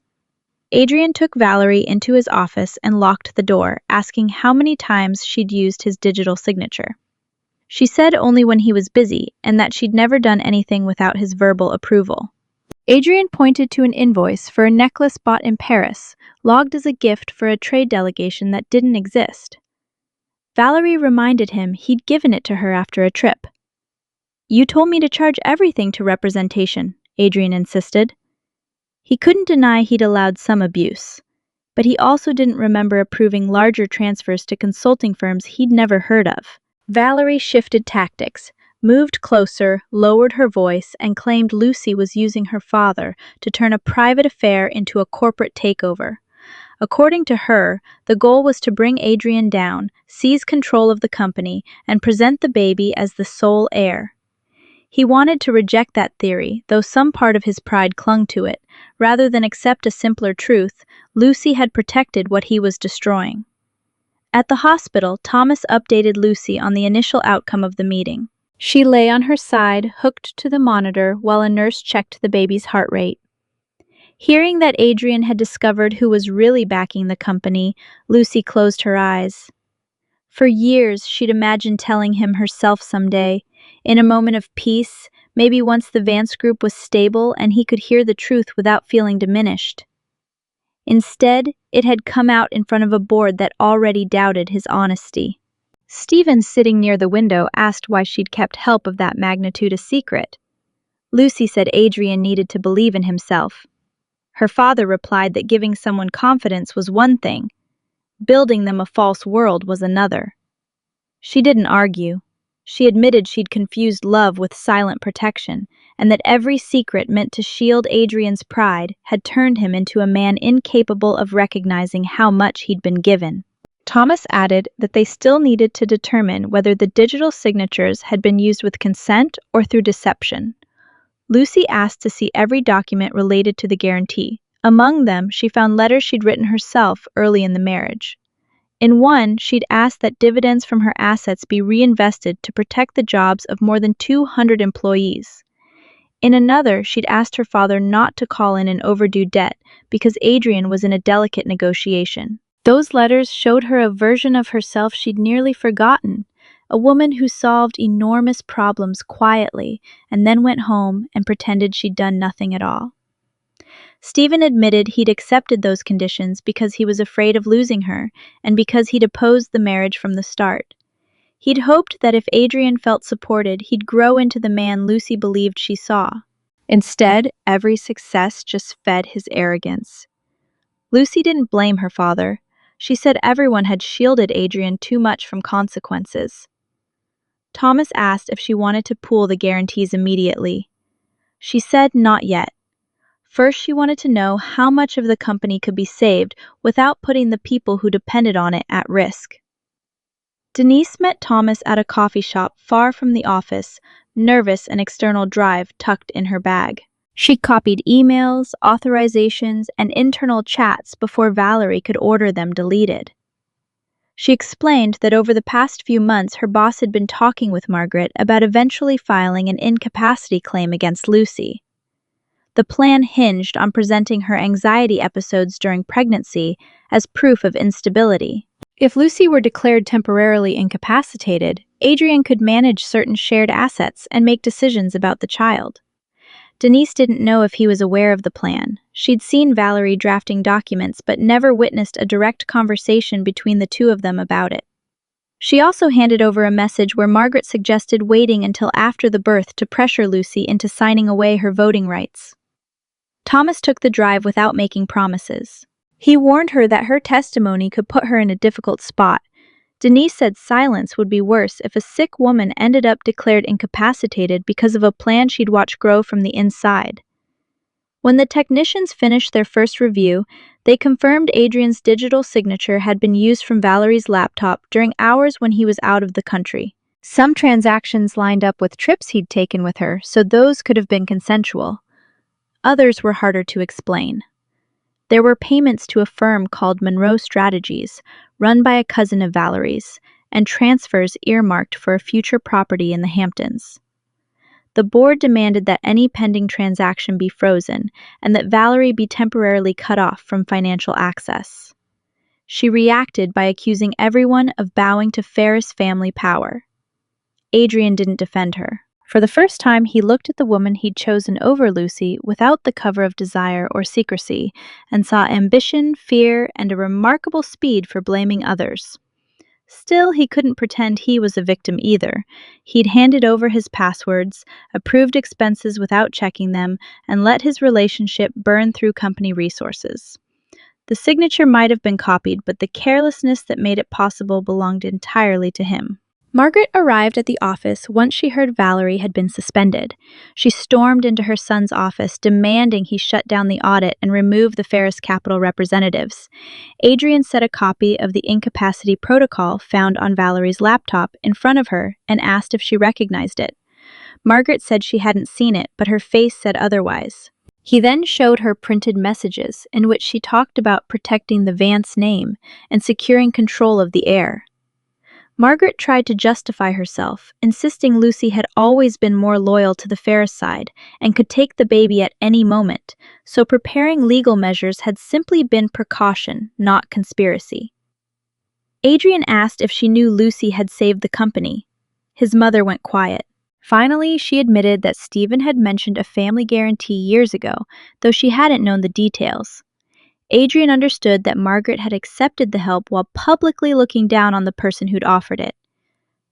Adrian took Valerie into his office and locked the door, asking how many times she'd used his digital signature. She said only when he was busy, and that she'd never done anything without his verbal approval. Adrian pointed to an invoice for a necklace bought in Paris, logged as a gift for a trade delegation that didn't exist. Valerie reminded him he'd given it to her after a trip. "You told me to charge everything to representation," Adrian insisted. He couldn't deny he'd allowed some abuse, but he also didn't remember approving larger transfers to consulting firms he'd never heard of. Valerie shifted tactics, moved closer, lowered her voice, and claimed Lucy was using her father to turn a private affair into a corporate takeover. According to her, the goal was to bring Adrian down, seize control of the company, and present the baby as the sole heir. He wanted to reject that theory, though some part of his pride clung to it. Rather than accept a simpler truth, Lucy had protected what he was destroying. At the hospital, Thomas updated Lucy on the initial outcome of the meeting. She lay on her side, hooked to the monitor, while a nurse checked the baby's heart rate. Hearing that Adrian had discovered who was really backing the company, Lucy closed her eyes. For years, she'd imagined telling him herself someday, in a moment of peace, maybe once the Vance group was stable and he could hear the truth without feeling diminished. Instead, it had come out in front of a board that already doubted his honesty. Stephen, sitting near the window, asked why she'd kept help of that magnitude a secret. Lucy said Adrian needed to believe in himself. Her father replied that giving someone confidence was one thing, building them a false world was another. She didn't argue. She admitted she'd confused love with silent protection, and that every secret meant to shield Adrian's pride had turned him into a man incapable of recognizing how much he'd been given. Thomas added that they still needed to determine whether the digital signatures had been used with consent or through deception. Lucy asked to see every document related to the guarantee. Among them, she found letters she'd written herself early in the marriage. In one, she'd asked that dividends from her assets be reinvested to protect the jobs of more than 200 employees. In another, she'd asked her father not to call in an overdue debt because Adrian was in a delicate negotiation. Those letters showed her a version of herself she'd nearly forgotten, a woman who solved enormous problems quietly and then went home and pretended she'd done nothing at all. Stephen admitted he'd accepted those conditions because he was afraid of losing her and because he'd opposed the marriage from the start. He'd hoped that if Adrian felt supported, he'd grow into the man Lucy believed she saw. Instead, every success just fed his arrogance. Lucy didn't blame her father. She said everyone had shielded Adrian too much from consequences. Thomas asked if she wanted to pool the guarantees immediately. She said not yet. First, she wanted to know how much of the company could be saved without putting the people who depended on it at risk. Denise met Thomas at a coffee shop far from the office, nervous, an external drive tucked in her bag. She copied emails, authorizations, and internal chats before Valerie could order them deleted. She explained that over the past few months her boss had been talking with Margaret about eventually filing an incapacity claim against Lucy. The plan hinged on presenting her anxiety episodes during pregnancy as proof of instability. If Lucy were declared temporarily incapacitated, Adrian could manage certain shared assets and make decisions about the child. Denise didn't know if he was aware of the plan. She'd seen Valerie drafting documents but never witnessed a direct conversation between the two of them about it. She also handed over a message where Margaret suggested waiting until after the birth to pressure Lucy into signing away her voting rights. Thomas took the drive without making promises. He warned her that her testimony could put her in a difficult spot. Denise said silence would be worse if a sick woman ended up declared incapacitated because of a plan she'd watched grow from the inside. When the technicians finished their first review, they confirmed Adrian's digital signature had been used from Valerie's laptop during hours when he was out of the country. Some transactions lined up with trips he'd taken with her, so those could have been consensual. Others were harder to explain. There were payments to a firm called Monroe Strategies, run by a cousin of Valerie's, and transfers earmarked for a future property in the Hamptons. The board demanded that any pending transaction be frozen and that Valerie be temporarily cut off from financial access. She reacted by accusing everyone of bowing to Ferris family power. Adrian didn't defend her. For the first time, he looked at the woman he'd chosen over Lucy without the cover of desire or secrecy, and saw ambition, fear, and a remarkable speed for blaming others. Still, he couldn't pretend he was a victim either. He'd handed over his passwords, approved expenses without checking them, and let his relationship burn through company resources. The signature might have been copied, but the carelessness that made it possible belonged entirely to him. Margaret arrived at the office once she heard Valerie had been suspended. She stormed into her son's office, demanding he shut down the audit and remove the Ferris Capital representatives. Adrian set a copy of the incapacity protocol found on Valerie's laptop in front of her and asked if she recognized it. Margaret said she hadn't seen it, but her face said otherwise. He then showed her printed messages in which she talked about protecting the Vance name and securing control of the heir. Margaret tried to justify herself, insisting Lucy had always been more loyal to the Ferris side and could take the baby at any moment, so preparing legal measures had simply been precaution, not conspiracy. Adrian asked if she knew Lucy had saved the company. His mother went quiet. Finally, she admitted that Stephen had mentioned a family guarantee years ago, though she hadn't known the details. Adrian understood that Margaret had accepted the help while publicly looking down on the person who'd offered it.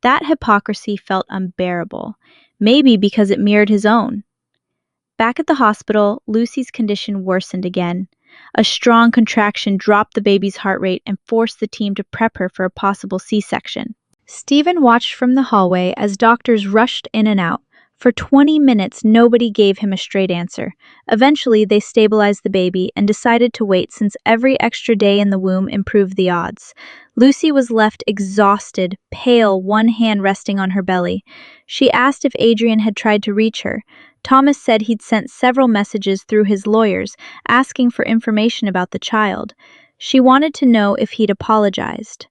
That hypocrisy felt unbearable, maybe because it mirrored his own. Back at the hospital, Lucy's condition worsened again. A strong contraction dropped the baby's heart rate and forced the team to prep her for a possible C-section. Stephen watched from the hallway as doctors rushed in and out. For 20 minutes, nobody gave him a straight answer. Eventually, they stabilized the baby and decided to wait since every extra day in the womb improved the odds. Lucy was left exhausted, pale, one hand resting on her belly. She asked if Adrian had tried to reach her. Thomas said he'd sent several messages through his lawyers, asking for information about the child. She wanted to know if he'd apologized.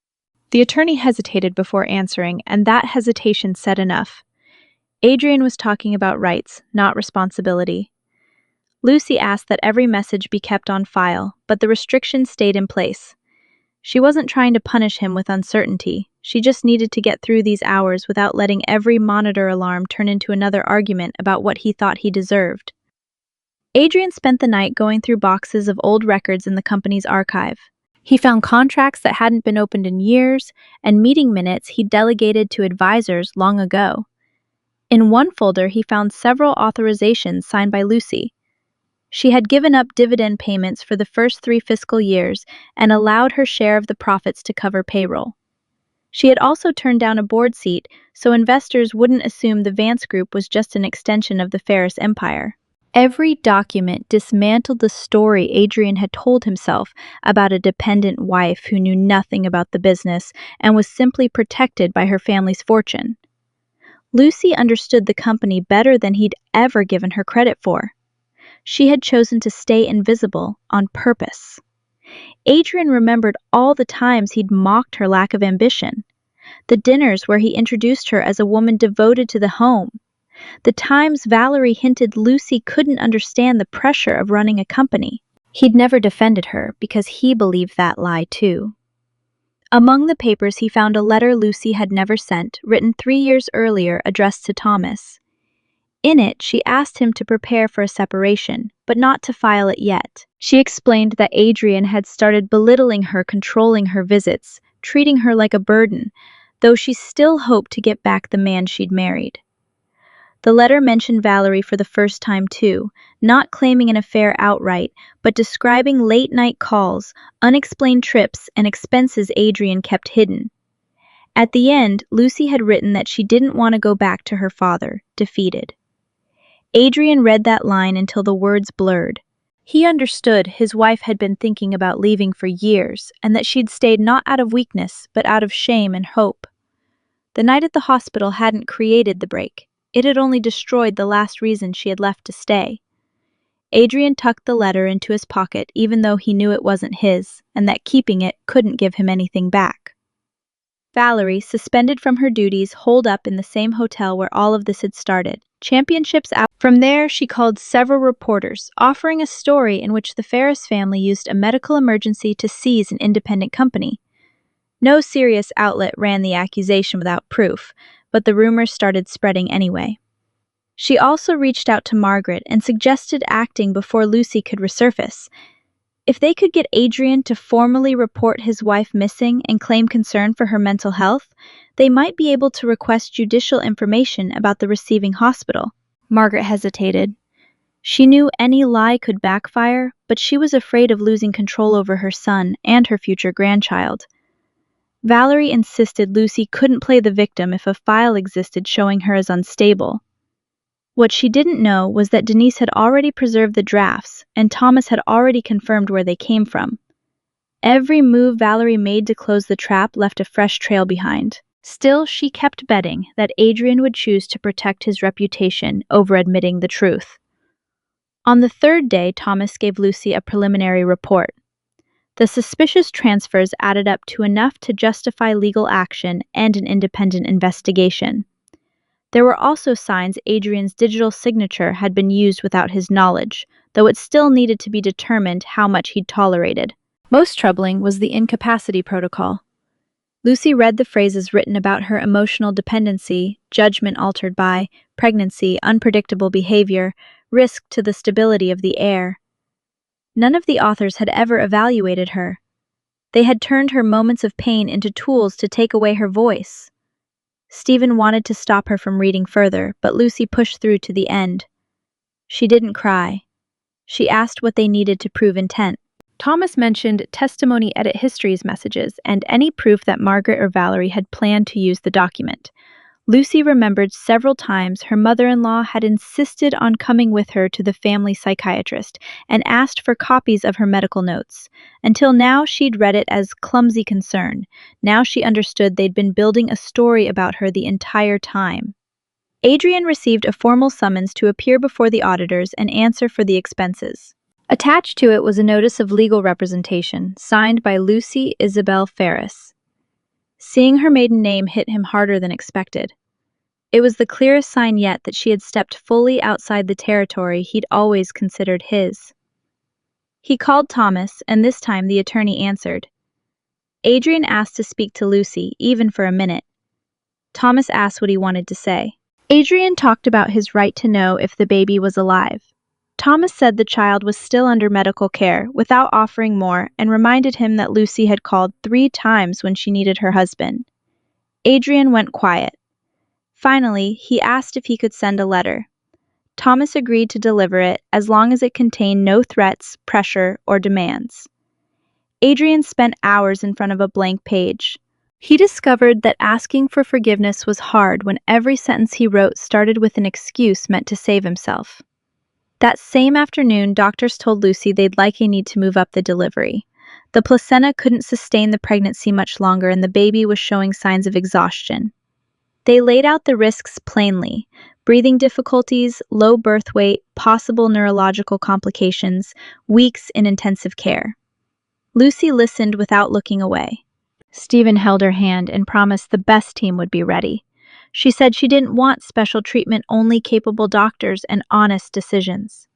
The attorney hesitated before answering, and that hesitation said enough. Adrian was talking about rights, not responsibility. Lucy asked that every message be kept on file, but the restrictions stayed in place. She wasn't trying to punish him with uncertainty. She just needed to get through these hours without letting every monitor alarm turn into another argument about what he thought he deserved. Adrian spent the night going through boxes of old records in the company's archive. He found contracts that hadn't been opened in years and meeting minutes he'd delegated to advisors long ago. In one folder, he found several authorizations signed by Lucy. She had given up dividend payments for the first 3 fiscal years and allowed her share of the profits to cover payroll. She had also turned down a board seat so investors wouldn't assume the Vance Group was just an extension of the Ferris empire. Every document dismantled the story Adrian had told himself about a dependent wife who knew nothing about the business and was simply protected by her family's fortune. Lucy understood the company better than he'd ever given her credit for. She had chosen to stay invisible on purpose. Adrian remembered all the times he'd mocked her lack of ambition, the dinners where he introduced her as a woman devoted to the home, the times Valerie hinted Lucy couldn't understand the pressure of running a company. He'd never defended her because he believed that lie too. Among the papers, he found a letter Lucy had never sent, written 3 years earlier, addressed to Thomas. In it, she asked him to prepare for a separation, but not to file it yet. She explained that Adrian had started belittling her, controlling her visits, treating her like a burden, though she still hoped to get back the man she'd married. The letter mentioned Valerie for the first time too, not claiming an affair outright, but describing late-night calls, unexplained trips, and expenses Adrian kept hidden. At the end, Lucy had written that she didn't want to go back to her father, defeated. Adrian read that line until the words blurred. He understood his wife had been thinking about leaving for years, and that she'd stayed not out of weakness, but out of shame and hope. The night at the hospital hadn't created the break. It had only destroyed the last reason she had left to stay. Adrian tucked the letter into his pocket even though he knew it wasn't his, and that keeping it couldn't give him anything back. Valerie, suspended from her duties, holed up in the same hotel where all of this had started. Championships out. From there, she called several reporters, offering a story in which the Ferris family used a medical emergency to seize an independent company. No serious outlet ran the accusation without proof, but the rumors started spreading anyway. She also reached out to Margaret and suggested acting before Lucy could resurface. If they could get Adrian to formally report his wife missing and claim concern for her mental health, they might be able to request judicial information about the receiving hospital. Margaret hesitated. She knew any lie could backfire, but she was afraid of losing control over her son and her future grandchild. Valerie insisted Lucy couldn't play the victim if a file existed showing her as unstable. What she didn't know was that Denise had already preserved the drafts, and Thomas had already confirmed where they came from. Every move Valerie made to close the trap left a fresh trail behind. Still, she kept betting that Adrian would choose to protect his reputation over admitting the truth. On the third day, Thomas gave Lucy a preliminary report. The suspicious transfers added up to enough to justify legal action and an independent investigation. There were also signs Adrian's digital signature had been used without his knowledge, though it still needed to be determined how much he'd tolerated. Most troubling was the incapacity protocol. Lucy read the phrases written about her emotional dependency, judgment altered by, pregnancy, unpredictable behavior, risk to the stability of the heir. None of the authors had ever evaluated her. They had turned her moments of pain into tools to take away her voice. Stephen wanted to stop her from reading further, but Lucy pushed through to the end. She didn't cry. She asked what they needed to prove intent. Thomas mentioned testimony edit histories messages and any proof that Margaret or Valerie had planned to use the document. Lucy remembered several times her mother-in-law had insisted on coming with her to the family psychiatrist and asked for copies of her medical notes. Until now, she'd read it as clumsy concern. Now she understood they'd been building a story about her the entire time. Adrian received a formal summons to appear before the auditors and answer for the expenses. Attached to it was a notice of legal representation, signed by Lucy Isabel Ferris. Seeing her maiden name hit him harder than expected. It was the clearest sign yet that she had stepped fully outside the territory he'd always considered his. He called Thomas, and this time the attorney answered. Adrian asked to speak to Lucy, even for a minute. Thomas asked what he wanted to say. Adrian talked about his right to know if the baby was alive. Thomas said the child was still under medical care, without offering more, and reminded him that Lucy had called 3 times when she needed her husband. Adrian went quiet. Finally, he asked if he could send a letter. Thomas agreed to deliver it as long as it contained no threats, pressure, or demands. Adrian spent hours in front of a blank page. He discovered that asking for forgiveness was hard when every sentence he wrote started with an excuse meant to save himself. That same afternoon, doctors told Lucy they'd likely need to move up the delivery. The placenta couldn't sustain the pregnancy much longer and the baby was showing signs of exhaustion. They laid out the risks plainly: breathing difficulties, low birth weight, possible neurological complications, weeks in intensive care. Lucy listened without looking away. Stephen held her hand and promised the best team would be ready. She said she didn't want special treatment, only capable doctors and honest decisions.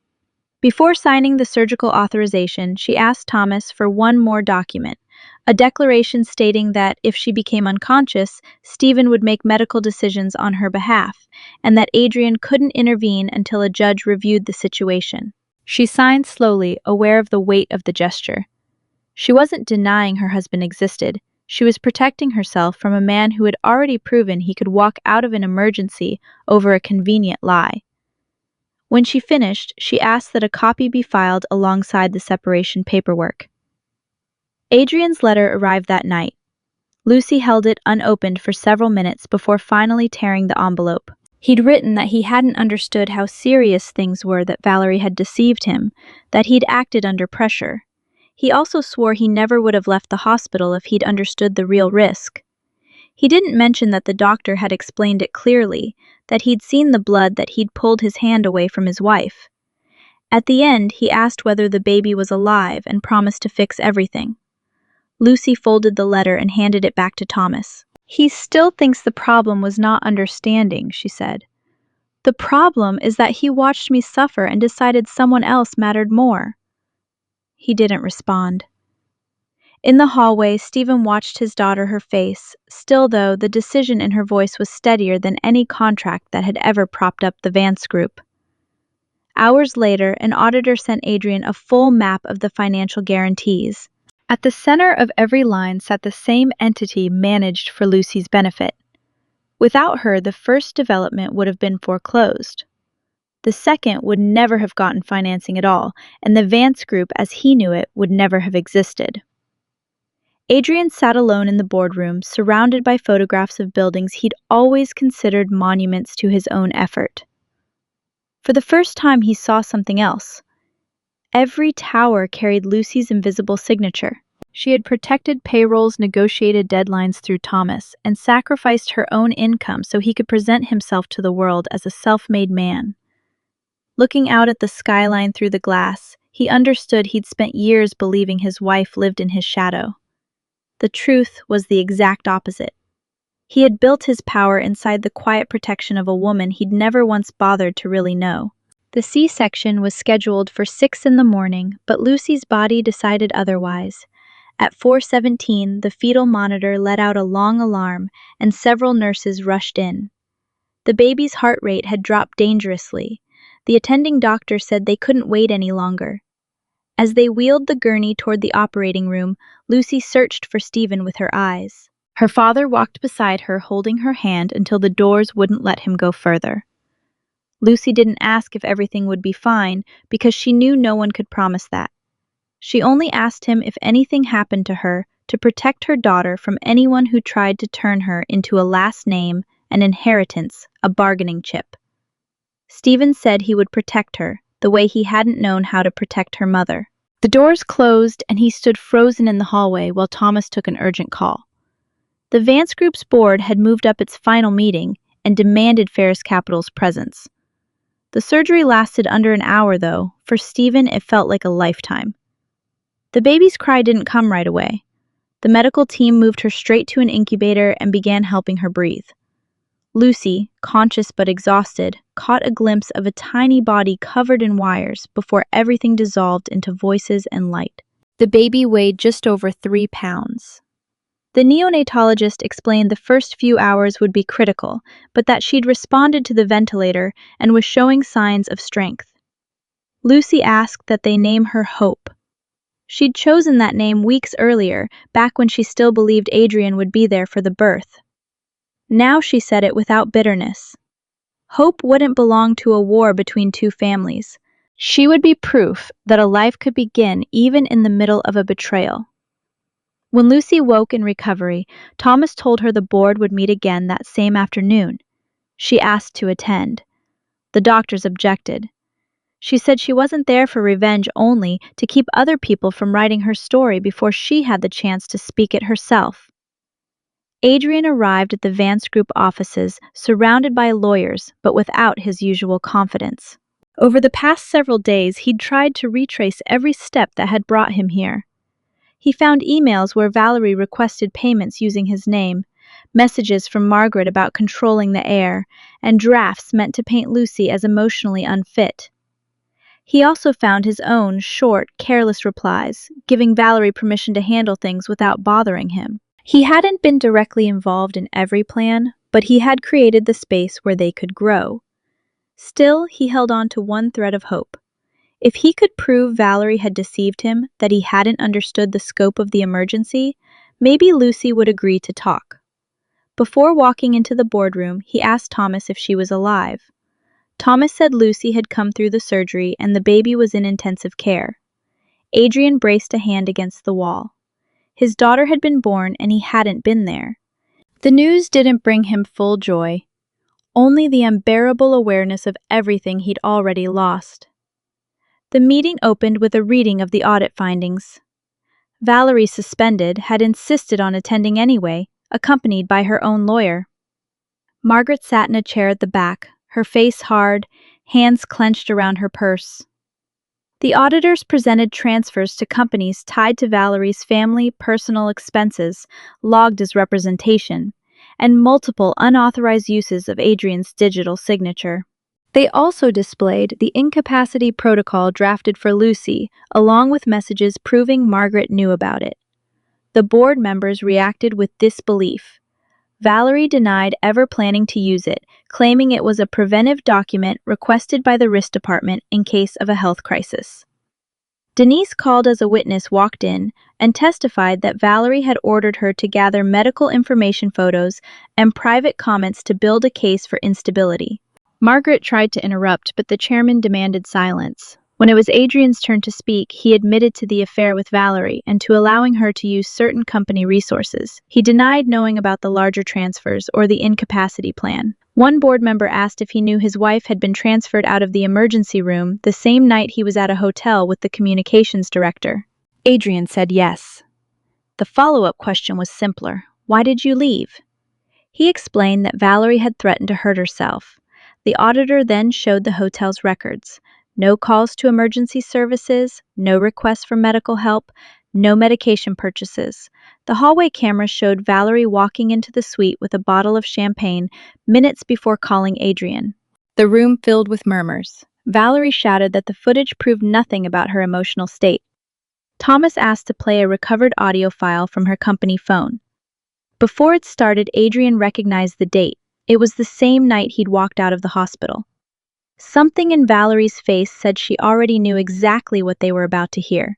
Before signing the surgical authorization, she asked Thomas for one more document, a declaration stating that if she became unconscious, Stephen would make medical decisions on her behalf, and that Adrian couldn't intervene until a judge reviewed the situation. She signed slowly, aware of the weight of the gesture. She wasn't denying her husband existed. She was protecting herself from a man who had already proven he could walk out of an emergency over a convenient lie. When she finished, she asked that a copy be filed alongside the separation paperwork. Adrian's letter arrived that night. Lucy held it unopened for several minutes before finally tearing the envelope. He'd written that he hadn't understood how serious things were, that Valerie had deceived him, that he'd acted under pressure. He also swore he never would have left the hospital if he'd understood the real risk. He didn't mention that the doctor had explained it clearly, that he'd seen the blood, that he'd pulled his hand away from his wife. At the end, he asked whether the baby was alive and promised to fix everything. Lucy folded the letter and handed it back to Thomas. He still thinks the problem was not understanding, she said. The problem is that he watched me suffer and decided someone else mattered more. He didn't respond. In the hallway, Stephen watched his daughter her face. Still, though, the decision in her voice was steadier than any contract that had ever propped up the Vance group. Hours later, an auditor sent Adrian a full map of the financial guarantees. At the center of every line sat the same entity managed for Lucy's benefit. Without her, the first development would have been foreclosed. The second would never have gotten financing at all, and the Vance Group, as he knew it, would never have existed. Adrian sat alone in the boardroom, surrounded by photographs of buildings he'd always considered monuments to his own effort. For the first time, he saw something else. Every tower carried Lucy's invisible signature. She had protected payrolls, negotiated deadlines through Thomas, and sacrificed her own income so he could present himself to the world as a self-made man. Looking out at the skyline through the glass, he understood he'd spent years believing his wife lived in his shadow. The truth was the exact opposite. He had built his power inside the quiet protection of a woman he'd never once bothered to really know. The C-section was scheduled for 6 in the morning, but Lucy's body decided otherwise. At 4:17, the fetal monitor let out a long alarm, and several nurses rushed in. The baby's heart rate had dropped dangerously. The attending doctor said they couldn't wait any longer. As they wheeled the gurney toward the operating room, Lucy searched for Stephen with her eyes. Her father walked beside her, holding her hand until the doors wouldn't let him go further. Lucy didn't ask if everything would be fine, because she knew no one could promise that. She only asked him if anything happened to her to protect her daughter from anyone who tried to turn her into a last name, an inheritance, a bargaining chip. Stephen said he would protect her, the way he hadn't known how to protect her mother. The doors closed, and he stood frozen in the hallway while Thomas took an urgent call. The Vance Group's board had moved up its final meeting and demanded Ferris Capital's presence. The surgery lasted under an hour, though. For Stephen, it felt like a lifetime. The baby's cry didn't come right away. The medical team moved her straight to an incubator and began helping her breathe. Lucy, conscious but exhausted, caught a glimpse of a tiny body covered in wires before everything dissolved into voices and light. The baby weighed just over 3 pounds. The neonatologist explained the first few hours would be critical, but that she'd responded to the ventilator and was showing signs of strength. Lucy asked that they name her Hope. She'd chosen that name weeks earlier, back when she still believed Adrian would be there for the birth. Now she said it without bitterness. Hope wouldn't belong to a war between two families. She would be proof that a life could begin even in the middle of a betrayal. When Lucy woke in recovery, Thomas told her the board would meet again that same afternoon. She asked to attend. The doctors objected. She said she wasn't there for revenge only, to keep other people from writing her story before she had the chance to speak it herself. Adrian arrived at the Vance Group offices, surrounded by lawyers, but without his usual confidence. Over the past several days, he'd tried to retrace every step that had brought him here. He found emails where Valerie requested payments using his name, messages from Margaret about controlling the heir, and drafts meant to paint Lucy as emotionally unfit. He also found his own short, careless replies, giving Valerie permission to handle things without bothering him. He hadn't been directly involved in every plan, but he had created the space where they could grow. Still, he held on to one thread of hope. If he could prove Valerie had deceived him, that he hadn't understood the scope of the emergency, maybe Lucy would agree to talk. Before walking into the boardroom, he asked Thomas if she was alive. Thomas said Lucy had come through the surgery and the baby was in intensive care. Adrian braced a hand against the wall. His daughter had been born and he hadn't been there. The news didn't bring him full joy, only the unbearable awareness of everything he'd already lost. The meeting opened with a reading of the audit findings. Valerie, suspended, had insisted on attending anyway, accompanied by her own lawyer. Margaret sat in a chair at the back, her face hard, hands clenched around her purse. The auditors presented transfers to companies tied to Valerie's family personal expenses, logged as representation, and multiple unauthorized uses of Adrian's digital signature. They also displayed the incapacity protocol drafted for Lucy, along with messages proving Margaret knew about it. The board members reacted with disbelief. Valerie denied ever planning to use it, claiming it was a preventive document requested by the risk department in case of a health crisis. Denise, called as a witness, walked in and testified that Valerie had ordered her to gather medical information photos and private comments to build a case for instability. Margaret tried to interrupt, but the chairman demanded silence. When it was Adrian's turn to speak, he admitted to the affair with Valerie and to allowing her to use certain company resources. He denied knowing about the larger transfers or the incapacity plan. One board member asked if he knew his wife had been transferred out of the emergency room the same night he was at a hotel with the communications director. Adrian said yes. The follow-up question was simpler. Why did you leave? He explained that Valerie had threatened to hurt herself. The auditor then showed the hotel's records. No calls to emergency services, no requests for medical help, no medication purchases. The hallway camera showed Valerie walking into the suite with a bottle of champagne minutes before calling Adrian. The room filled with murmurs. Valerie shouted that the footage proved nothing about her emotional state. Thomas asked to play a recovered audio file from her company phone. Before it started, Adrian recognized the date. It was the same night he'd walked out of the hospital. Something in Valerie's face said she already knew exactly what they were about to hear.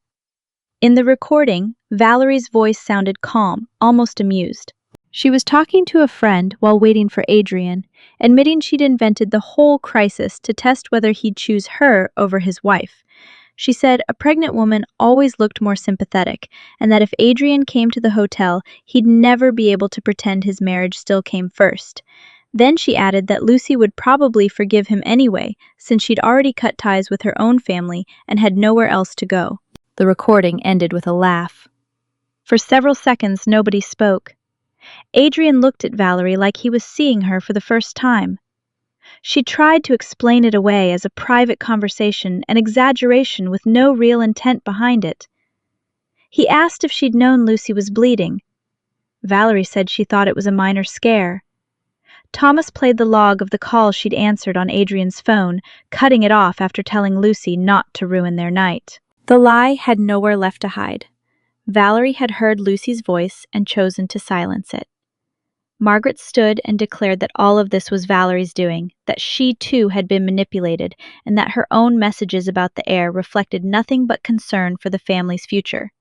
In the recording, Valerie's voice sounded calm, almost amused. She was talking to a friend while waiting for Adrian, admitting she'd invented the whole crisis to test whether he'd choose her over his wife. She said a pregnant woman always looked more sympathetic, and that if Adrian came to the hotel, he'd never be able to pretend his marriage still came first. Then she added that Lucy would probably forgive him anyway, since she'd already cut ties with her own family and had nowhere else to go. The recording ended with a laugh. For several seconds, nobody spoke. Adrian looked at Valerie like he was seeing her for the first time. She tried to explain it away as a private conversation, an exaggeration with no real intent behind it. He asked if she'd known Lucy was bleeding. Valerie said she thought it was a minor scare. Thomas played the log of the call she'd answered on Adrian's phone, cutting it off after telling Lucy not to ruin their night. The lie had nowhere left to hide. Valerie had heard Lucy's voice and chosen to silence it. Margaret stood and declared that all of this was Valerie's doing, that she too had been manipulated, and that her own messages about the heir reflected nothing but concern for the family's future.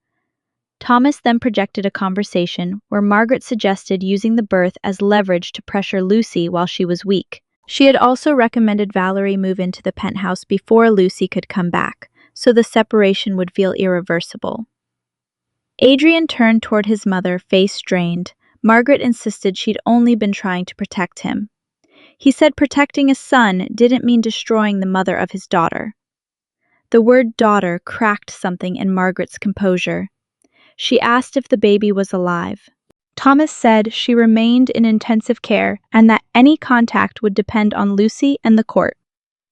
Thomas then projected a conversation where Margaret suggested using the birth as leverage to pressure Lucy while she was weak. She had also recommended Valerie move into the penthouse before Lucy could come back, so the separation would feel irreversible. Adrian turned toward his mother, face drained. Margaret insisted she'd only been trying to protect him. He said protecting a son didn't mean destroying the mother of his daughter. The word daughter cracked something in Margaret's composure. She asked if the baby was alive. Thomas said she remained in intensive care and that any contact would depend on Lucy and the court.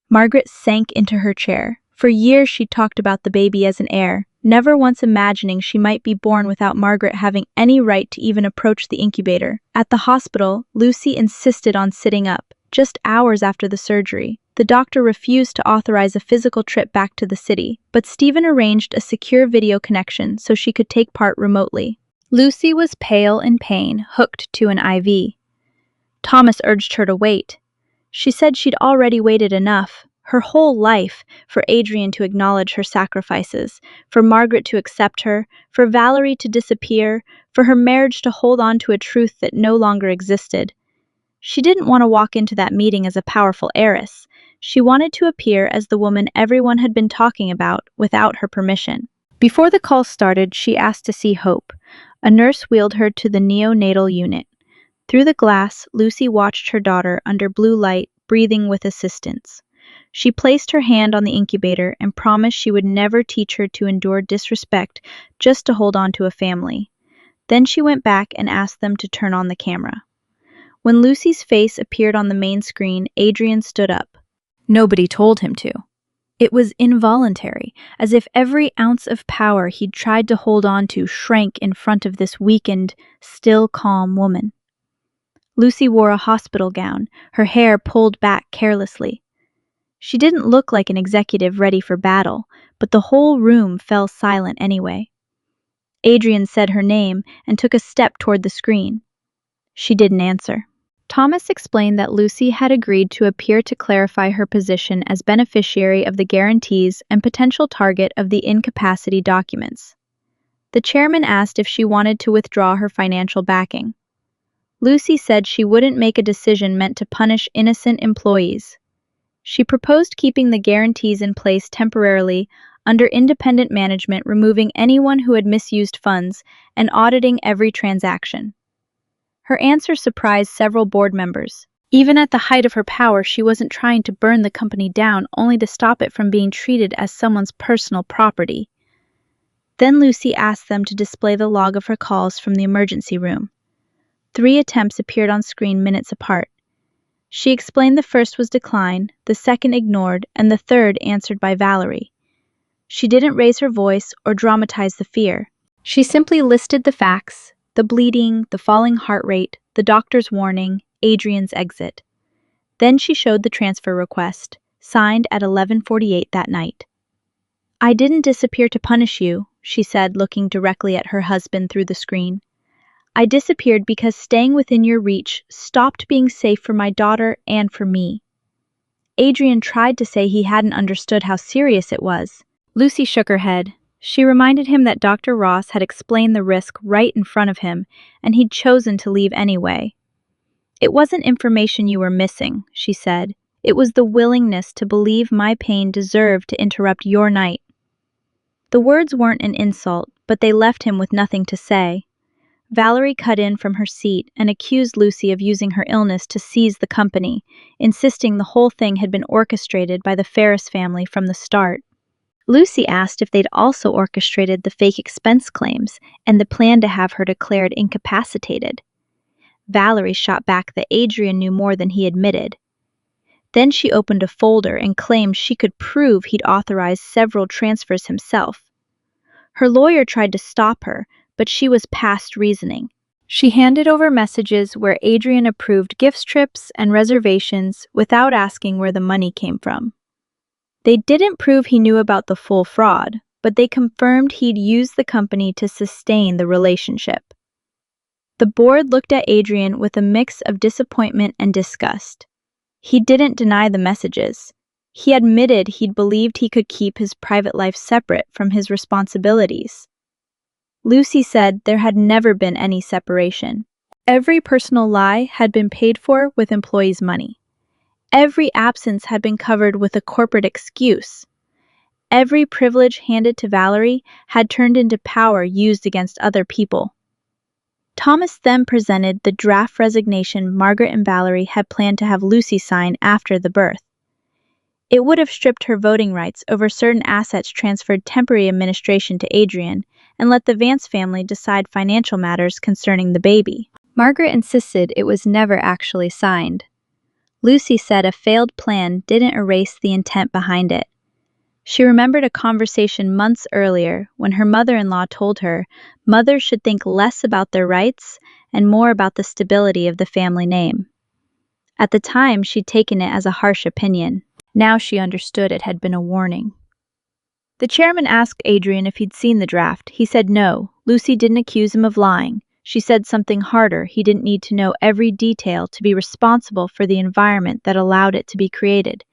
Margaret sank into her chair. For years she'd talked about the baby as an heir, never once imagining she might be born without Margaret having any right to even approach the incubator. At the hospital, Lucy insisted on sitting up, just hours after the surgery. The doctor refused to authorize a physical trip back to the city, but Stephen arranged a secure video connection so she could take part remotely. Lucy was pale in pain, hooked to an IV. Thomas urged her to wait. She said she'd already waited enough, her whole life, for Adrian to acknowledge her sacrifices, for Margaret to accept her, for Valerie to disappear, for her marriage to hold on to a truth that no longer existed. She didn't want to walk into that meeting as a powerful heiress. She wanted to appear as the woman everyone had been talking about without her permission. Before the call started, she asked to see Hope. A nurse wheeled her to the neonatal unit. Through the glass, Lucy watched her daughter under blue light, breathing with assistance. She placed her hand on the incubator and promised she would never teach her to endure disrespect just to hold on to a family. Then she went back and asked them to turn on the camera. When Lucy's face appeared on the main screen, Adrian stood up. Nobody told him to. It was involuntary, as if every ounce of power he'd tried to hold on to shrank in front of this weakened, still calm woman. Lucy wore a hospital gown, her hair pulled back carelessly. She didn't look like an executive ready for battle, but the whole room fell silent anyway. Adrian said her name and took a step toward the screen. She didn't answer. Thomas explained that Lucy had agreed to appear to clarify her position as beneficiary of the guarantees and potential target of the incapacity documents. The chairman asked if she wanted to withdraw her financial backing. Lucy said she wouldn't make a decision meant to punish innocent employees. She proposed keeping the guarantees in place temporarily under independent management, removing anyone who had misused funds and auditing every transaction. Her answer surprised several board members. Even at the height of her power, she wasn't trying to burn the company down only to stop it from being treated as someone's personal property. Then Lucy asked them to display the log of her calls from the emergency room. 3 attempts appeared on screen minutes apart. She explained the first was declined, the second ignored, and the third answered by Valerie. She didn't raise her voice or dramatize the fear. She simply listed the facts: the bleeding, the falling heart rate, the doctor's warning, Adrian's exit. Then she showed the transfer request, signed at 11:48 that night. "I didn't disappear to punish you," she said, looking directly at her husband through the screen. "I disappeared because staying within your reach stopped being safe for my daughter and for me." Adrian tried to say he hadn't understood how serious it was. Lucy shook her head. She reminded him that Dr. Ross had explained the risk right in front of him, and he'd chosen to leave anyway. "It wasn't information you were missing," she said. "It was the willingness to believe my pain deserved to interrupt your night." The words weren't an insult, but they left him with nothing to say. Valerie cut in from her seat and accused Lucy of using her illness to seize the company, insisting the whole thing had been orchestrated by the Ferris family from the start. Lucy asked if they'd also orchestrated the fake expense claims and the plan to have her declared incapacitated. Valerie shot back that Adrian knew more than he admitted. Then she opened a folder and claimed she could prove he'd authorized several transfers himself. Her lawyer tried to stop her, but she was past reasoning. She handed over messages where Adrian approved gift trips and reservations without asking where the money came from. They didn't prove he knew about the full fraud, but they confirmed he'd used the company to sustain the relationship. The board looked at Adrian with a mix of disappointment and disgust. He didn't deny the messages. He admitted he'd believed he could keep his private life separate from his responsibilities. Lucy said there had never been any separation. Every personal lie had been paid for with employees' money. Every absence had been covered with a corporate excuse. Every privilege handed to Valerie had turned into power used against other people. Thomas then presented the draft resignation Margaret and Valerie had planned to have Lucy sign after the birth. It would have stripped her voting rights over certain assets, transferred temporary administration to Adrian, and let the Vance family decide financial matters concerning the baby. Margaret insisted it was never actually signed. Lucy said a failed plan didn't erase the intent behind it. She remembered a conversation months earlier when her mother-in-law told her mothers should think less about their rights and more about the stability of the family name. At the time, she'd taken it as a harsh opinion. Now she understood it had been a warning. The chairman asked Adrian if he'd seen the draft. He said no. Lucy didn't accuse him of lying. She said something harder: he didn't need to know every detail to be responsible for the environment that allowed it to be created.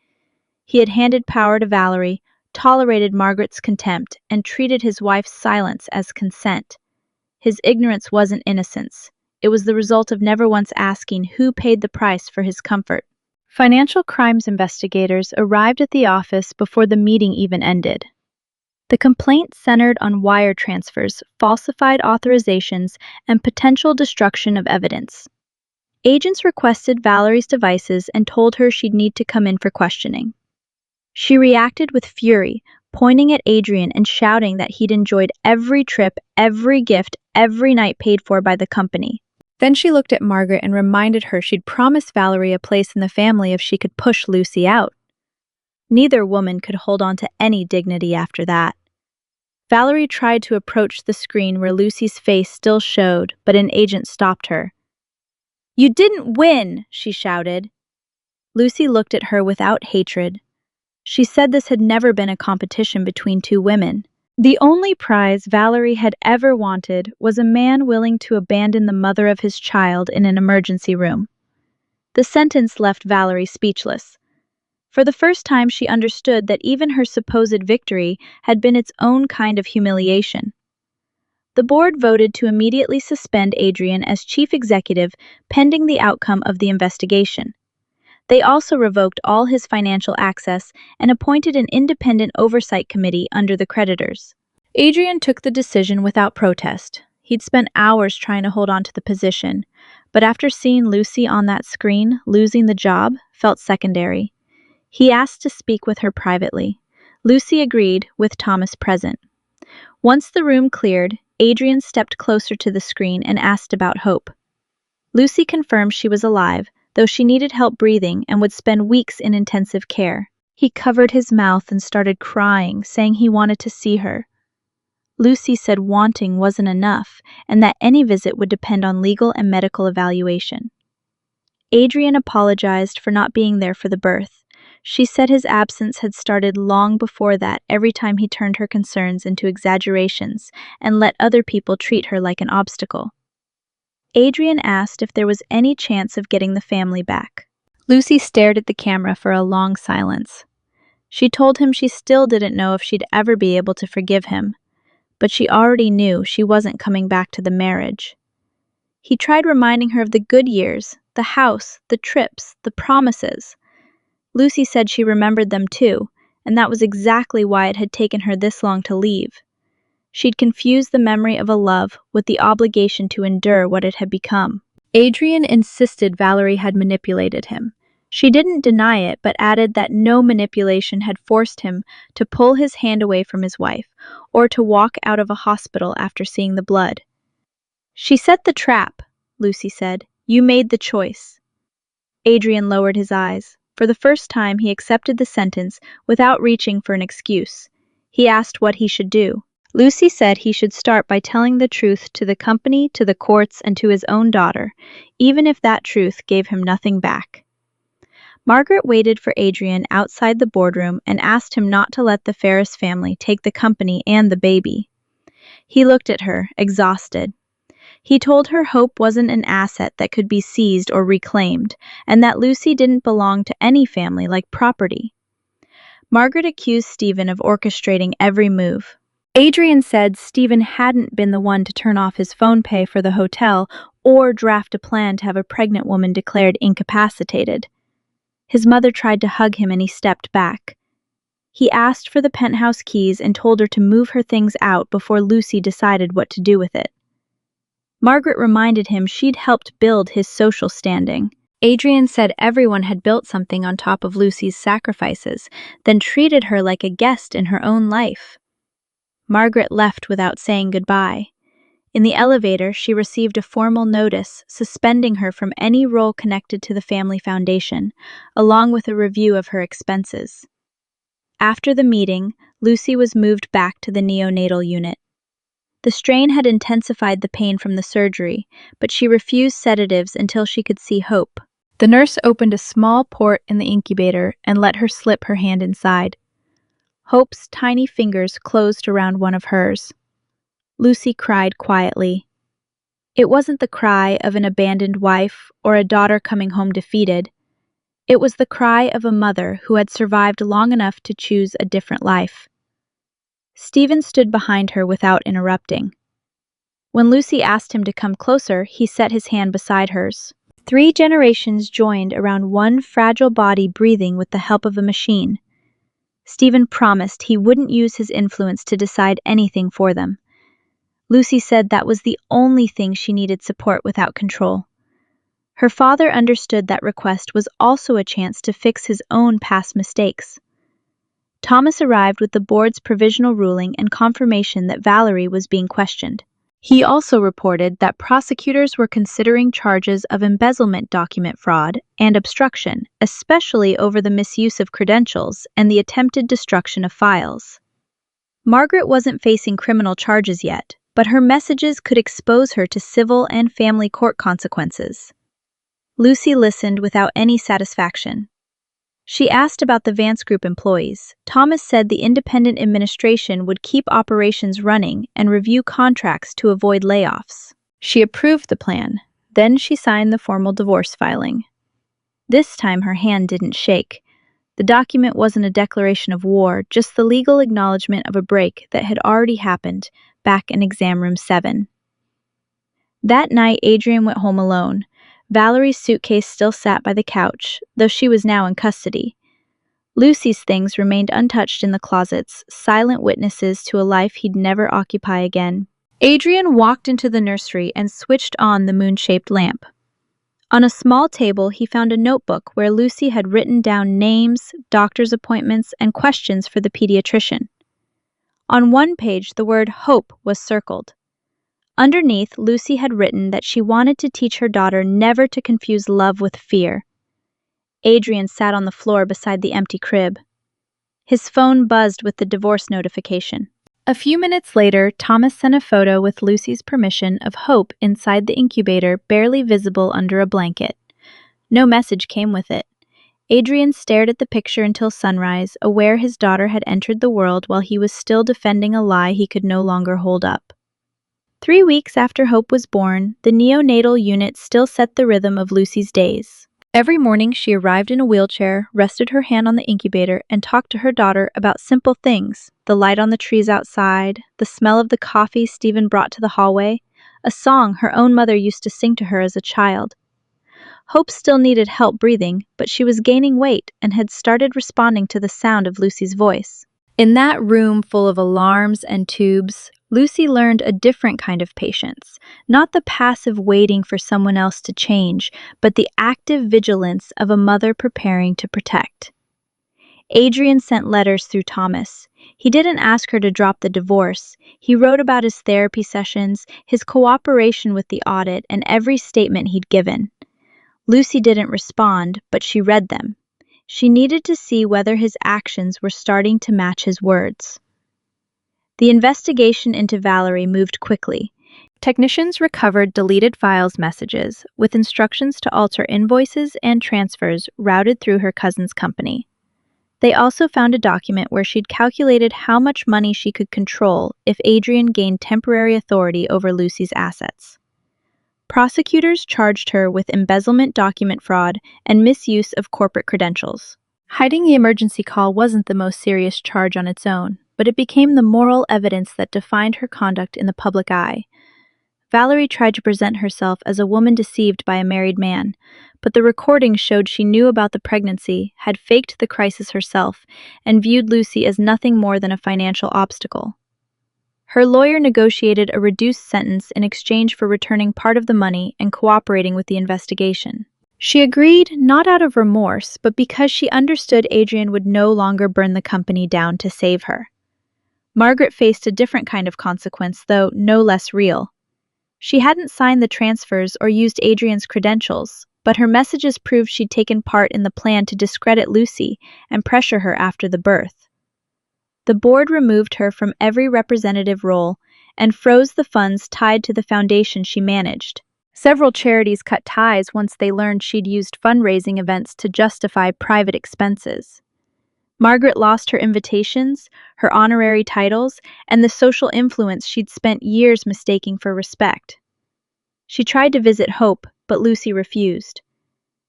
He had handed power to Valerie, tolerated Margaret's contempt, and treated his wife's silence as consent. His ignorance wasn't innocence. It was the result of never once asking who paid the price for his comfort. Financial crimes investigators arrived at the office before the meeting even ended. The complaint centered on wire transfers, falsified authorizations, and potential destruction of evidence. Agents requested Valerie's devices and told her she'd need to come in for questioning. She reacted with fury, pointing at Adrian and shouting that he'd enjoyed every trip, every gift, every night paid for by the company. Then she looked at Margaret and reminded her she'd promised Valerie a place in the family if she could push Lucy out. Neither woman could hold on to any dignity after that. Valerie tried to approach the screen where Lucy's face still showed, but an agent stopped her. "You didn't win!" she shouted. Lucy looked at her without hatred. She said this had never been a competition between two women. The only prize Valerie had ever wanted was a man willing to abandon the mother of his child in an emergency room. The sentence left Valerie speechless. For the first time, she understood that even her supposed victory had been its own kind of humiliation. The board voted to immediately suspend Adrian as chief executive pending the outcome of the investigation. They also revoked all his financial access and appointed an independent oversight committee under the creditors. Adrian took the decision without protest. He'd spent hours trying to hold on to the position, but after seeing Lucy on that screen, losing the job felt secondary. He asked to speak with her privately. Lucy agreed, with Thomas present. Once the room cleared, Adrian stepped closer to the screen and asked about Hope. Lucy confirmed she was alive, though she needed help breathing and would spend weeks in intensive care. He covered his mouth and started crying, saying he wanted to see her. Lucy said wanting wasn't enough, and that any visit would depend on legal and medical evaluation. Adrian apologized for not being there for the birth. She said his absence had started long before that, every time he turned her concerns into exaggerations and let other people treat her like an obstacle. Adrian asked if there was any chance of getting the family back. Lucy stared at the camera for a long silence. She told him she still didn't know if she'd ever be able to forgive him, but she already knew she wasn't coming back to the marriage. He tried reminding her of the good years, the house, the trips, the promises. Lucy said she remembered them too, and that was exactly why it had taken her this long to leave. She'd confused the memory of a love with the obligation to endure what it had become. Adrian insisted Valerie had manipulated him. She didn't deny it, but added that no manipulation had forced him to pull his hand away from his wife, or to walk out of a hospital after seeing the blood. "She set the trap," Lucy said. "You made the choice." Adrian lowered his eyes. For the first time, he accepted the sentence without reaching for an excuse. He asked what he should do. Lucy said he should start by telling the truth to the company, to the courts, and to his own daughter, even if that truth gave him nothing back. Margaret waited for Adrian outside the boardroom and asked him not to let the Ferris family take the company and the baby. He looked at her, exhausted. He told her Hope wasn't an asset that could be seized or reclaimed, and that Lucy didn't belong to any family like property. Margaret accused Stephen of orchestrating every move. Adrian said Stephen hadn't been the one to turn off his phone pay for the hotel or draft a plan to have a pregnant woman declared incapacitated. His mother tried to hug him and he stepped back. He asked for the penthouse keys and told her to move her things out before Lucy decided what to do with it. Margaret reminded him she'd helped build his social standing. Adrian said everyone had built something on top of Lucy's sacrifices, then treated her like a guest in her own life. Margaret left without saying goodbye. In the elevator, she received a formal notice suspending her from any role connected to the family foundation, along with a review of her expenses. After the meeting, Lucy was moved back to the neonatal unit. The strain had intensified the pain from the surgery, but she refused sedatives until she could see Hope. The nurse opened a small port in the incubator and let her slip her hand inside. Hope's tiny fingers closed around one of hers. Lucy cried quietly. It wasn't the cry of an abandoned wife or a daughter coming home defeated. It was the cry of a mother who had survived long enough to choose a different life. Stephen stood behind her without interrupting. When Lucy asked him to come closer, he set his hand beside hers. 3 generations joined around one fragile body breathing with the help of a machine. Stephen promised he wouldn't use his influence to decide anything for them. Lucy said that was the only thing she needed support without control. Her father understood that request was also a chance to fix his own past mistakes. Thomas arrived with the board's provisional ruling and confirmation that Valerie was being questioned. He also reported that prosecutors were considering charges of embezzlement, document fraud, and obstruction, especially over the misuse of credentials and the attempted destruction of files. Margaret wasn't facing criminal charges yet, but her messages could expose her to civil and family court consequences. Lucy listened without any satisfaction. She asked about the Vance Group employees. Thomas said the independent administration would keep operations running and review contracts to avoid layoffs. She approved the plan. Then she signed the formal divorce filing. This time her hand didn't shake. The document wasn't a declaration of war, just the legal acknowledgement of a break that had already happened back in exam room 7. That night, Adrian went home alone. Valerie's suitcase still sat by the couch, though she was now in custody. Lucy's things remained untouched in the closets, silent witnesses to a life he'd never occupy again. Adrian walked into the nursery and switched on the moon-shaped lamp. On a small table, he found a notebook where Lucy had written down names, doctor's appointments, and questions for the pediatrician. On one page, the word hope was circled. Underneath, Lucy had written that she wanted to teach her daughter never to confuse love with fear. Adrian sat on the floor beside the empty crib. His phone buzzed with the divorce notification. A few minutes later, Thomas sent a photo with Lucy's permission of Hope inside the incubator, barely visible under a blanket. No message came with it. Adrian stared at the picture until sunrise, aware his daughter had entered the world while he was still defending a lie he could no longer hold up. 3 weeks after Hope was born, the neonatal unit still set the rhythm of Lucy's days. Every morning she arrived in a wheelchair, rested her hand on the incubator, and talked to her daughter about simple things: the light on the trees outside, the smell of the coffee Stephen brought to the hallway, a song her own mother used to sing to her as a child. Hope still needed help breathing, but she was gaining weight and had started responding to the sound of Lucy's voice. In that room full of alarms and tubes, Lucy learned a different kind of patience, not the passive waiting for someone else to change, but the active vigilance of a mother preparing to protect. Adrian sent letters through Thomas. He didn't ask her to drop the divorce. He wrote about his therapy sessions, his cooperation with the audit, and every statement he'd given. Lucy didn't respond, but she read them. She needed to see whether his actions were starting to match his words. The investigation into Valerie moved quickly. Technicians recovered deleted files messages with instructions to alter invoices and transfers routed through her cousin's company. They also found a document where she'd calculated how much money she could control if Adrian gained temporary authority over Lucy's assets. Prosecutors charged her with embezzlement, document fraud, and misuse of corporate credentials. Hiding the emergency call wasn't the most serious charge on its own, but it became the moral evidence that defined her conduct in the public eye. Valerie tried to present herself as a woman deceived by a married man, but the recordings showed she knew about the pregnancy, had faked the crisis herself, and viewed Lucy as nothing more than a financial obstacle. Her lawyer negotiated a reduced sentence in exchange for returning part of the money and cooperating with the investigation. She agreed not out of remorse, but because she understood Adrian would no longer burn the company down to save her. Margaret faced a different kind of consequence, though no less real. She hadn't signed the transfers or used Adrian's credentials, but her messages proved she'd taken part in the plan to discredit Lucy and pressure her after the birth. The board removed her from every representative role and froze the funds tied to the foundation she managed. Several charities cut ties once they learned she'd used fundraising events to justify private expenses. Margaret lost her invitations, her honorary titles, and the social influence she'd spent years mistaking for respect. She tried to visit Hope, but Lucy refused.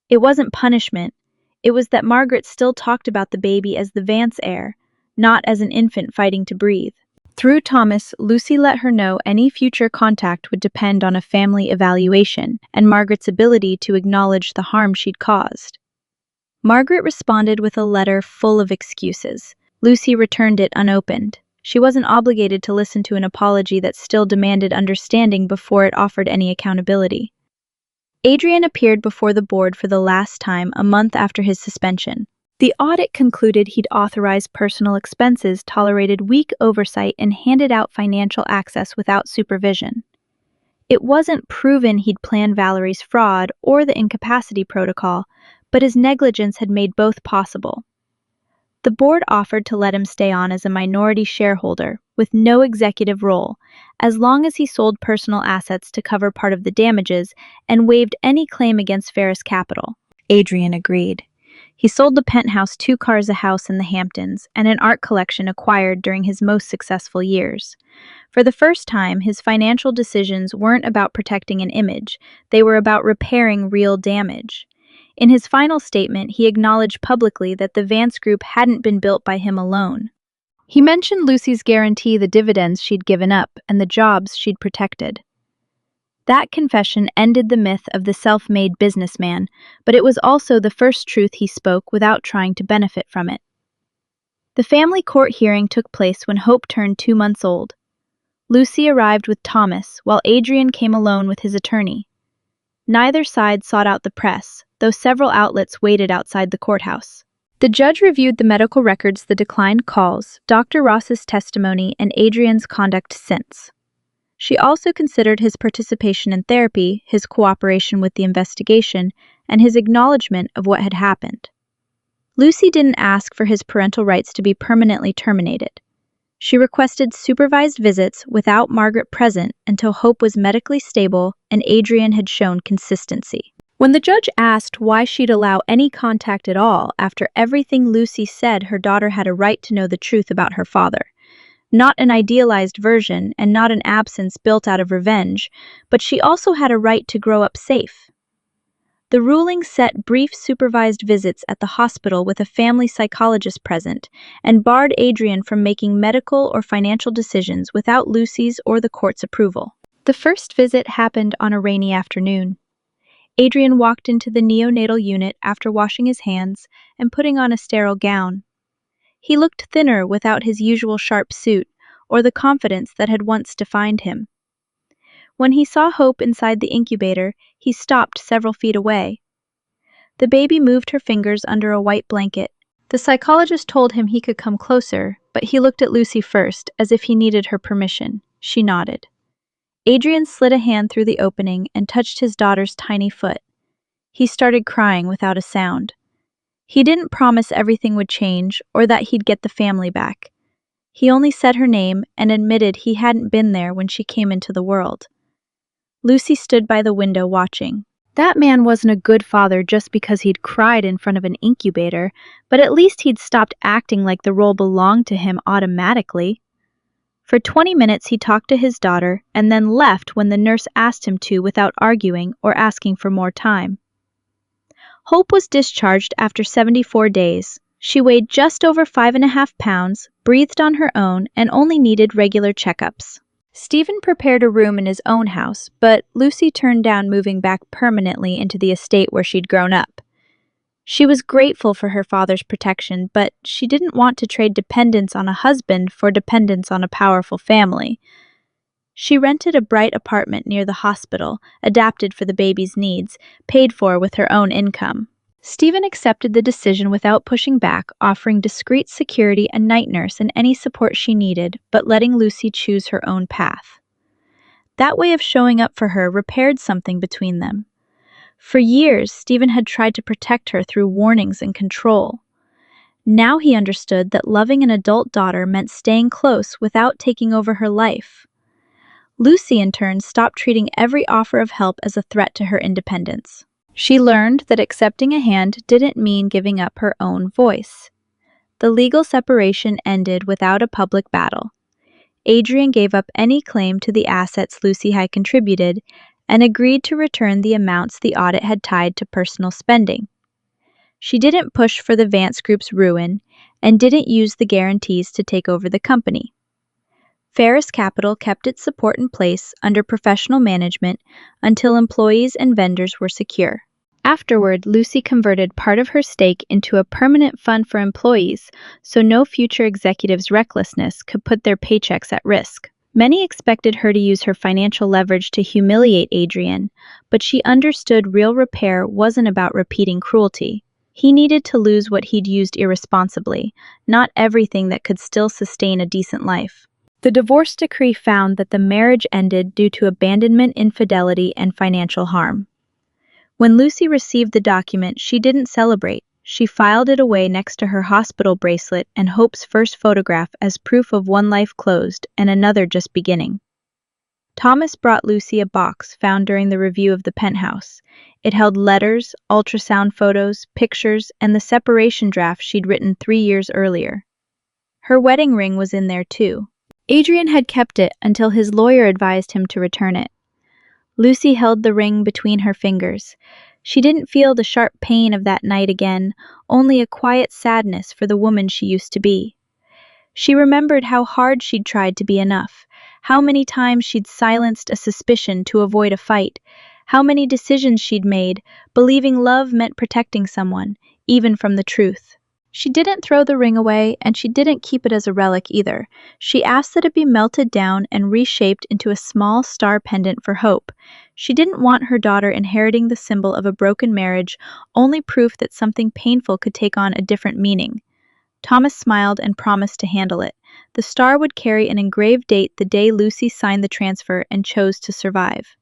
It wasn't punishment. It was that Margaret still talked about the baby as the Vance heir, not as an infant fighting to breathe. Through Thomas, Lucy let her know any future contact would depend on a family evaluation and Margaret's ability to acknowledge the harm she'd caused. Margaret responded with a letter full of excuses. Lucy returned it unopened. She wasn't obligated to listen to an apology that still demanded understanding before it offered any accountability. Adrian appeared before the board for the last time a month after his suspension. The audit concluded he'd authorized personal expenses, tolerated weak oversight, and handed out financial access without supervision. It wasn't proven he'd planned Valerie's fraud or the incapacity protocol, but his negligence had made both possible. The board offered to let him stay on as a minority shareholder, with no executive role, as long as he sold personal assets to cover part of the damages and waived any claim against Ferris Capital. Adrian agreed. He sold the penthouse, 2 cars, a house in the Hamptons, and an art collection acquired during his most successful years. For the first time, his financial decisions weren't about protecting an image, they were about repairing real damage. In his final statement, he acknowledged publicly that the Vance Group hadn't been built by him alone. He mentioned Lucy's guarantee, the dividends she'd given up, and the jobs she'd protected. That confession ended the myth of the self-made businessman, but it was also the first truth he spoke without trying to benefit from it. The family court hearing took place when Hope turned 2 months old. Lucy arrived with Thomas, while Adrian came alone with his attorney. Neither side sought out the press, though several outlets waited outside the courthouse. The judge reviewed the medical records, the declined calls, Dr. Ross's testimony, and Adrian's conduct since. She also considered his participation in therapy, his cooperation with the investigation, and his acknowledgement of what had happened. Lucy didn't ask for his parental rights to be permanently terminated. She requested supervised visits without Margaret present until Hope was medically stable and Adrian had shown consistency. When the judge asked why she'd allow any contact at all after everything Lucy said, her daughter had a right to know the truth about her father. Not an idealized version and not an absence built out of revenge, but she also had a right to grow up safe. The ruling set brief supervised visits at the hospital with a family psychologist present and barred Adrian from making medical or financial decisions without Lucy's or the court's approval. The first visit happened on a rainy afternoon. Adrian walked into the neonatal unit after washing his hands and putting on a sterile gown. He looked thinner without his usual sharp suit or the confidence that had once defined him. When he saw Hope inside the incubator, he stopped several feet away. The baby moved her fingers under a white blanket. The psychologist told him he could come closer, but he looked at Lucy first, as if he needed her permission. She nodded. Adrian slid a hand through the opening and touched his daughter's tiny foot. He started crying without a sound. He didn't promise everything would change or that he'd get the family back. He only said her name and admitted he hadn't been there when she came into the world. Lucy stood by the window watching. That man wasn't a good father just because he'd cried in front of an incubator, but at least he'd stopped acting like the role belonged to him automatically. For 20 minutes he talked to his daughter and then left when the nurse asked him to without arguing or asking for more time. Hope was discharged after 74 days. She weighed just over 5.5 pounds, breathed on her own, and only needed regular checkups. Stephen prepared a room in his own house, but Lucy turned down moving back permanently into the estate where she'd grown up. She was grateful for her father's protection, but she didn't want to trade dependence on a husband for dependence on a powerful family. She rented a bright apartment near the hospital, adapted for the baby's needs, paid for with her own income. Stephen accepted the decision without pushing back, offering discreet security, a night nurse, and any support she needed, but letting Lucy choose her own path. That way of showing up for her repaired something between them. For years, Stephen had tried to protect her through warnings and control. Now he understood that loving an adult daughter meant staying close without taking over her life. Lucy, in turn, stopped treating every offer of help as a threat to her independence. She learned that accepting a hand didn't mean giving up her own voice. The legal separation ended without a public battle. Adrian gave up any claim to the assets Lucy had contributed and agreed to return the amounts the audit had tied to personal spending. She didn't push for the Vance Group's ruin and didn't use the guarantees to take over the company. Ferris Capital kept its support in place under professional management until employees and vendors were secure. Afterward, Lucy converted part of her stake into a permanent fund for employees, so no future executive's recklessness could put their paychecks at risk. Many expected her to use her financial leverage to humiliate Adrian, but she understood real repair wasn't about repeating cruelty. He needed to lose what he'd used irresponsibly, not everything that could still sustain a decent life. The divorce decree found that the marriage ended due to abandonment, infidelity, and financial harm. When Lucy received the document, she didn't celebrate. She filed it away next to her hospital bracelet and Hope's first photograph as proof of one life closed and another just beginning. Thomas brought Lucy a box found during the review of the penthouse. It held letters, ultrasound photos, pictures, and the separation draft she'd written 3 years earlier. Her wedding ring was in there too. Adrian had kept it until his lawyer advised him to return it. Lucy held the ring between her fingers. She didn't feel the sharp pain of that night again, only a quiet sadness for the woman she used to be. She remembered how hard she'd tried to be enough, how many times she'd silenced a suspicion to avoid a fight, how many decisions she'd made, believing love meant protecting someone, even from the truth. She didn't throw the ring away, and she didn't keep it as a relic either. She asked that it be melted down and reshaped into a small star pendant for Hope. She didn't want her daughter inheriting the symbol of a broken marriage, only proof that something painful could take on a different meaning. Thomas smiled and promised to handle it. The star would carry an engraved date the day Lucy signed the transfer and chose to survive.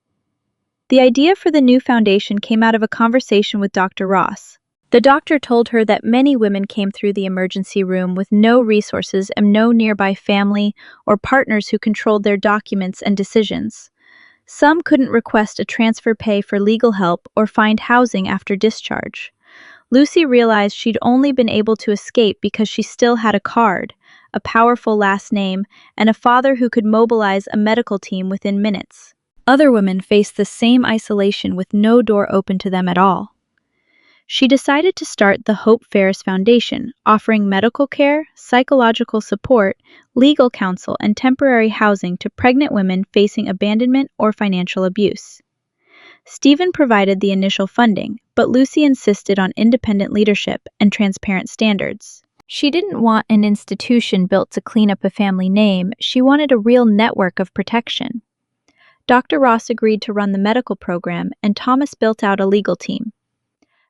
The idea for the new foundation came out of a conversation with Dr. Ross. The doctor told her that many women came through the emergency room with no resources and no nearby family or partners who controlled their documents and decisions. Some couldn't request a transfer pay for legal help or find housing after discharge. Lucy realized she'd only been able to escape because she still had a card, a powerful last name, and a father who could mobilize a medical team within minutes. Other women faced the same isolation with no door open to them at all. She decided to start the Hope Ferris Foundation, offering medical care, psychological support, legal counsel, and temporary housing to pregnant women facing abandonment or financial abuse. Stephen provided the initial funding, but Lucy insisted on independent leadership and transparent standards. She didn't want an institution built to clean up a family name, she wanted a real network of protection. Dr. Ross agreed to run the medical program, and Thomas built out a legal team.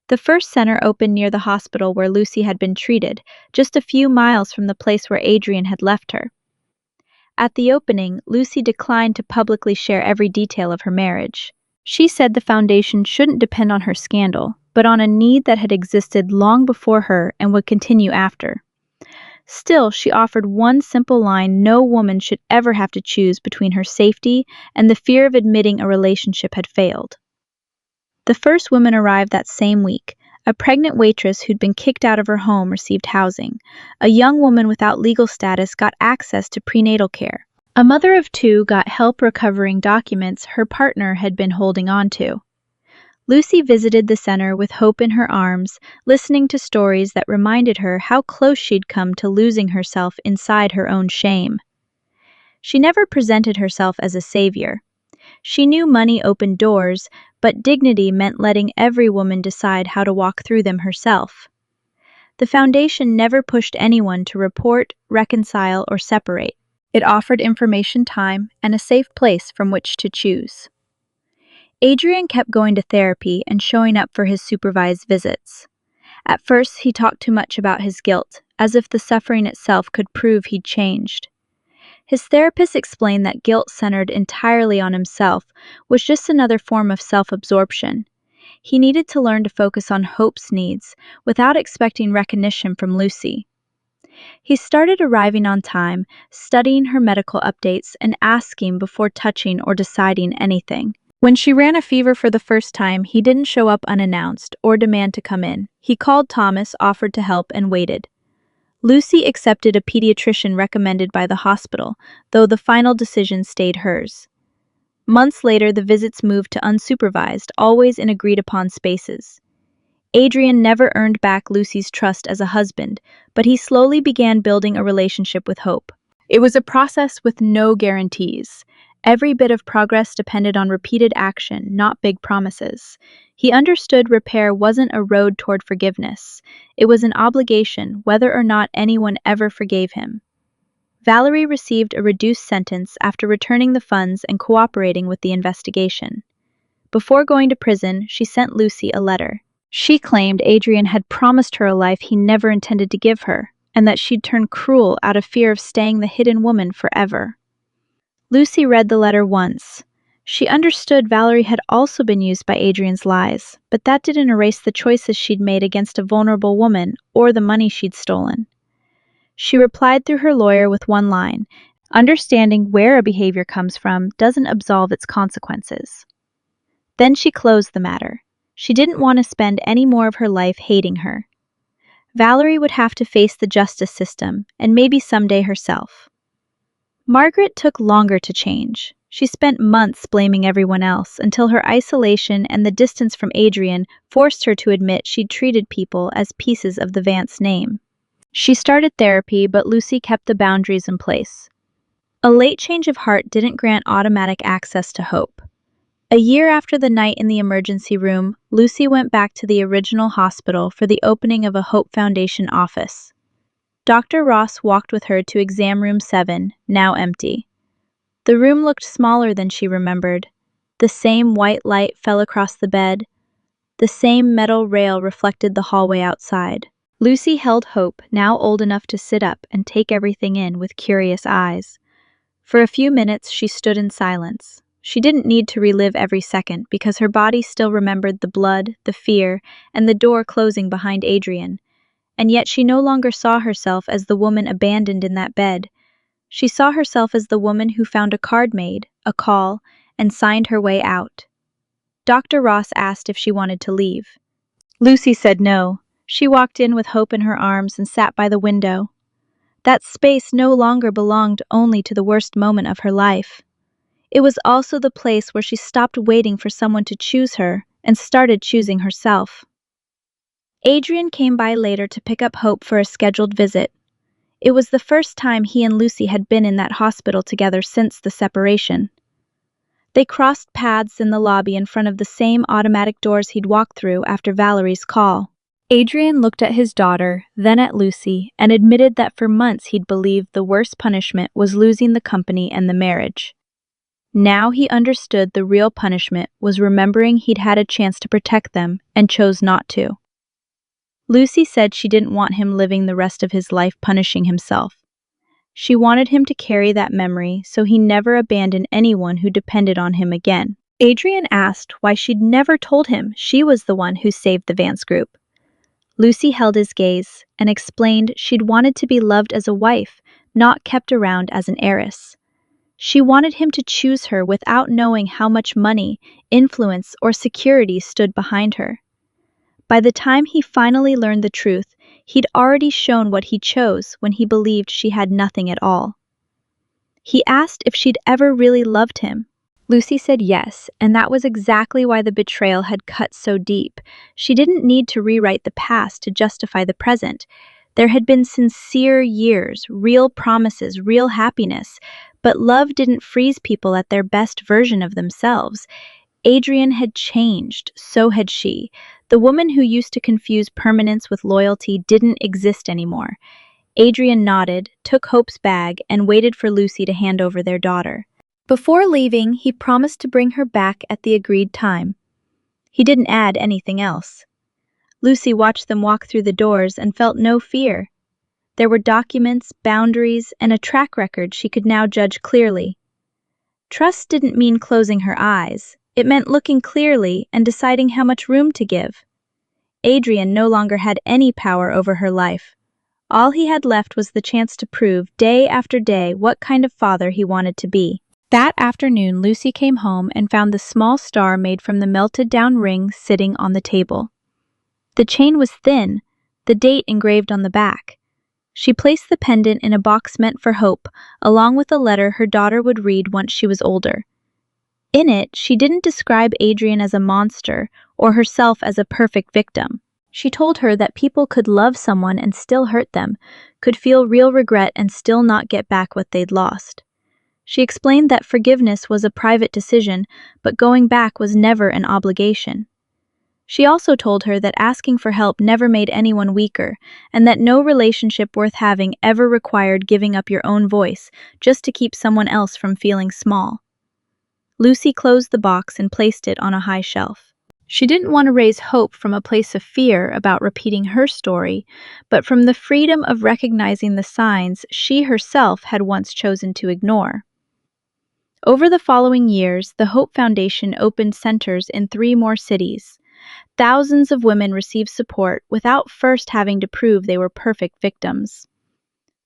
The first center opened near the hospital where Lucy had been treated, just a few miles from the place where Adrian had left her. At the opening, Lucy declined to publicly share every detail of her marriage. She said the foundation shouldn't depend on her scandal, but on a need that had existed long before her and would continue after. Still, she offered one simple line no woman should ever have to choose between her safety and the fear of admitting a relationship had failed. The first woman arrived that same week. A pregnant waitress who'd been kicked out of her home received housing. A young woman without legal status got access to prenatal care. A mother of 2 got help recovering documents her partner had been holding on to. Lucy visited the center with hope in her arms, listening to stories that reminded her how close she'd come to losing herself inside her own shame. She never presented herself as a savior. She knew money opened doors, but dignity meant letting every woman decide how to walk through them herself. The foundation never pushed anyone to report, reconcile, or separate. It offered information, time, and a safe place from which to choose. Adrian kept going to therapy and showing up for his supervised visits. At first, he talked too much about his guilt, as if the suffering itself could prove he'd changed. His therapist explained that guilt centered entirely on himself was just another form of self-absorption. He needed to learn to focus on Hope's needs without expecting recognition from Lucy. He started arriving on time, studying her medical updates, and asking before touching or deciding anything. When she ran a fever for the first time, he didn't show up unannounced or demand to come in. He called Thomas, offered to help, and waited. Lucy accepted a pediatrician recommended by the hospital, though the final decision stayed hers. Months later, the visits moved to unsupervised, always in agreed-upon spaces. Adrian never earned back Lucy's trust as a husband, but he slowly began building a relationship with Hope. It was a process with no guarantees. Every bit of progress depended on repeated action, not big promises. He understood repair wasn't a road toward forgiveness. It was an obligation, whether or not anyone ever forgave him. Valerie received a reduced sentence after returning the funds and cooperating with the investigation. Before going to prison, she sent Lucy a letter. She claimed Adrian had promised her a life he never intended to give her, and that she'd turn cruel out of fear of staying the hidden woman forever. Lucy read the letter once. She understood Valerie had also been used by Adrian's lies, but that didn't erase the choices she'd made against a vulnerable woman or the money she'd stolen. She replied through her lawyer with one line: "Understanding where a behavior comes from doesn't absolve its consequences." Then she closed the matter. She didn't want to spend any more of her life hating her. Valerie would have to face the justice system, and maybe someday herself. Margaret took longer to change. She spent months blaming everyone else until her isolation and the distance from Adrian forced her to admit she'd treated people as pieces of the Vance name. She started therapy, but Lucy kept the boundaries in place. A late change of heart didn't grant automatic access to hope. A year after the night in the emergency room, Lucy went back to the original hospital for the opening of a Hope Foundation office. Dr. Ross walked with her to exam room 7, now empty. The room looked smaller than she remembered. The same white light fell across the bed. The same metal rail reflected the hallway outside. Lucy held Hope, now old enough to sit up and take everything in with curious eyes. For a few minutes she stood in silence. She didn't need to relive every second because her body still remembered the blood, the fear, and the door closing behind Adrian. And yet she no longer saw herself as the woman abandoned in that bed. She saw herself as the woman who found a card made, a call, and signed her way out. Dr. Ross asked if she wanted to leave. Lucy said no. She walked in with Hope in her arms and sat by the window. That space no longer belonged only to the worst moment of her life. It was also the place where she stopped waiting for someone to choose her and started choosing herself. Adrian came by later to pick up Hope for a scheduled visit. It was the first time he and Lucy had been in that hospital together since the separation. They crossed paths in the lobby in front of the same automatic doors he'd walked through after Valerie's call. Adrian looked at his daughter, then at Lucy, and admitted that for months he'd believed the worst punishment was losing the company and the marriage. Now he understood the real punishment was remembering he'd had a chance to protect them and chose not to. Lucy said she didn't want him living the rest of his life punishing himself. She wanted him to carry that memory so he never abandoned anyone who depended on him again. Adrian asked why she'd never told him she was the one who saved the Vance group. Lucy held his gaze and explained she'd wanted to be loved as a wife, not kept around as an heiress. She wanted him to choose her without knowing how much money, influence, or security stood behind her. By the time he finally learned the truth, he'd already shown what he chose when he believed she had nothing at all. He asked if she'd ever really loved him. Lucy said yes, and that was exactly why the betrayal had cut so deep. She didn't need to rewrite the past to justify the present. There had been sincere years, real promises, real happiness, but love didn't freeze people at their best version of themselves. Adrian had changed, so had she. The woman who used to confuse permanence with loyalty didn't exist anymore. Adrian nodded, took Hope's bag, and waited for Lucy to hand over their daughter. Before leaving, he promised to bring her back at the agreed time. He didn't add anything else. Lucy watched them walk through the doors and felt no fear. There were documents, boundaries, and a track record she could now judge clearly. Trust didn't mean closing her eyes. It meant looking clearly and deciding how much room to give. Adrian no longer had any power over her life. All he had left was the chance to prove day after day what kind of father he wanted to be. That afternoon, Lucy came home and found the small star made from the melted-down ring sitting on the table. The chain was thin, the date engraved on the back. She placed the pendant in a box meant for Hope, along with a letter her daughter would read once she was older. In it, she didn't describe Adrian as a monster or herself as a perfect victim. She told her that people could love someone and still hurt them, could feel real regret and still not get back what they'd lost. She explained that forgiveness was a private decision, but going back was never an obligation. She also told her that asking for help never made anyone weaker, and that no relationship worth having ever required giving up your own voice just to keep someone else from feeling small. Lucy closed the box and placed it on a high shelf. She didn't want to raise Hope from a place of fear about repeating her story, but from the freedom of recognizing the signs she herself had once chosen to ignore. Over the following years, the Hope Foundation opened centers in 3 more cities. Thousands of women received support without first having to prove they were perfect victims.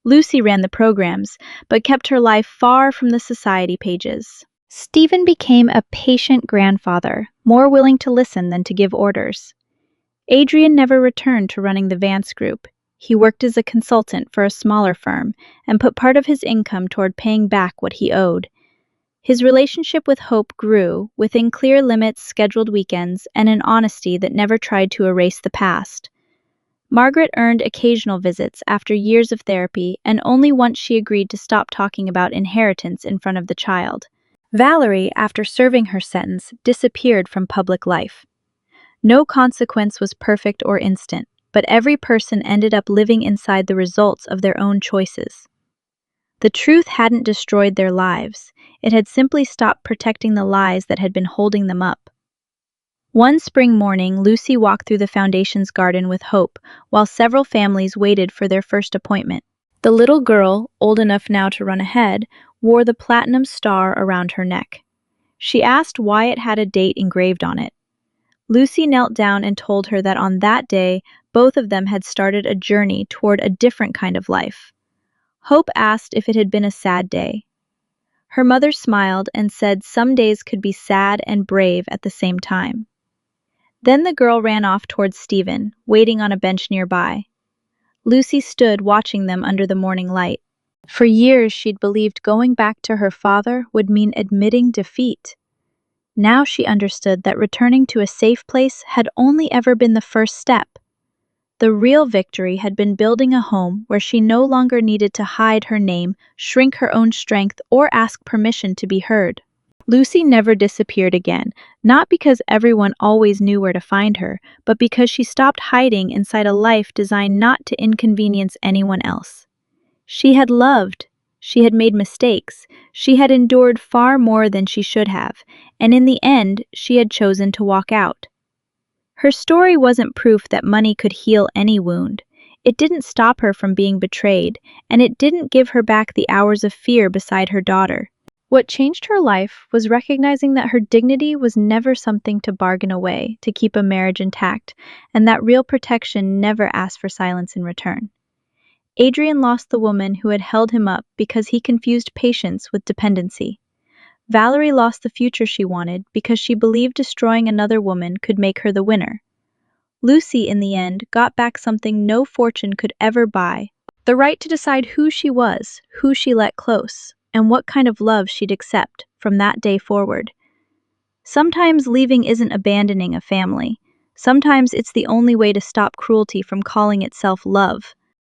Lucy ran the programs, but kept her life far from the society pages. Stephen became a patient grandfather, more willing to listen than to give orders. Adrian never returned to running the Vance group. He worked as a consultant for a smaller firm and put part of his income toward paying back what he owed. His relationship with Hope grew, within clear limits, scheduled weekends, and an honesty that never tried to erase the past. Margaret earned occasional visits after years of therapy, and only once she agreed to stop talking about inheritance in front of the child. Valerie, after serving her sentence, disappeared from public life. No consequence was perfect or instant, but every person ended up living inside the results of their own choices. The truth hadn't destroyed their lives, it had simply stopped protecting the lies that had been holding them up. One spring morning, Lucy walked through the Foundation's garden with Hope, while several families waited for their first appointment. The little girl, old enough now to run ahead, wore the platinum star around her neck. She asked why it had a date engraved on it. Lucy knelt down and told her that on that day, both of them had started a journey toward a different kind of life. Hope asked if it had been a sad day. Her mother smiled and said some days could be sad and brave at the same time. Then the girl ran off towards Stephen, waiting on a bench nearby. Lucy stood watching them under the morning light. For years she'd believed going back to her father would mean admitting defeat. Now she understood that returning to a safe place had only ever been the first step. The real victory had been building a home where she no longer needed to hide her name, shrink her own strength, or ask permission to be heard. Lucy never disappeared again, not because everyone always knew where to find her, but because she stopped hiding inside a life designed not to inconvenience anyone else. She had loved, she had made mistakes, she had endured far more than she should have, and in the end, she had chosen to walk out. Her story wasn't proof that money could heal any wound. It didn't stop her from being betrayed, and it didn't give her back the hours of fear beside her daughter. What changed her life was recognizing that her dignity was never something to bargain away to keep a marriage intact, and that real protection never asked for silence in return. Adrian lost the woman who had held him up because he confused patience with dependency. Valerie lost the future she wanted because she believed destroying another woman could make her the winner. Lucy, in the end, got back something no fortune could ever buy: the right to decide who she was, who she let close, and what kind of love she'd accept from that day forward. Sometimes leaving isn't abandoning a family. Sometimes it's the only way to stop cruelty from calling itself love.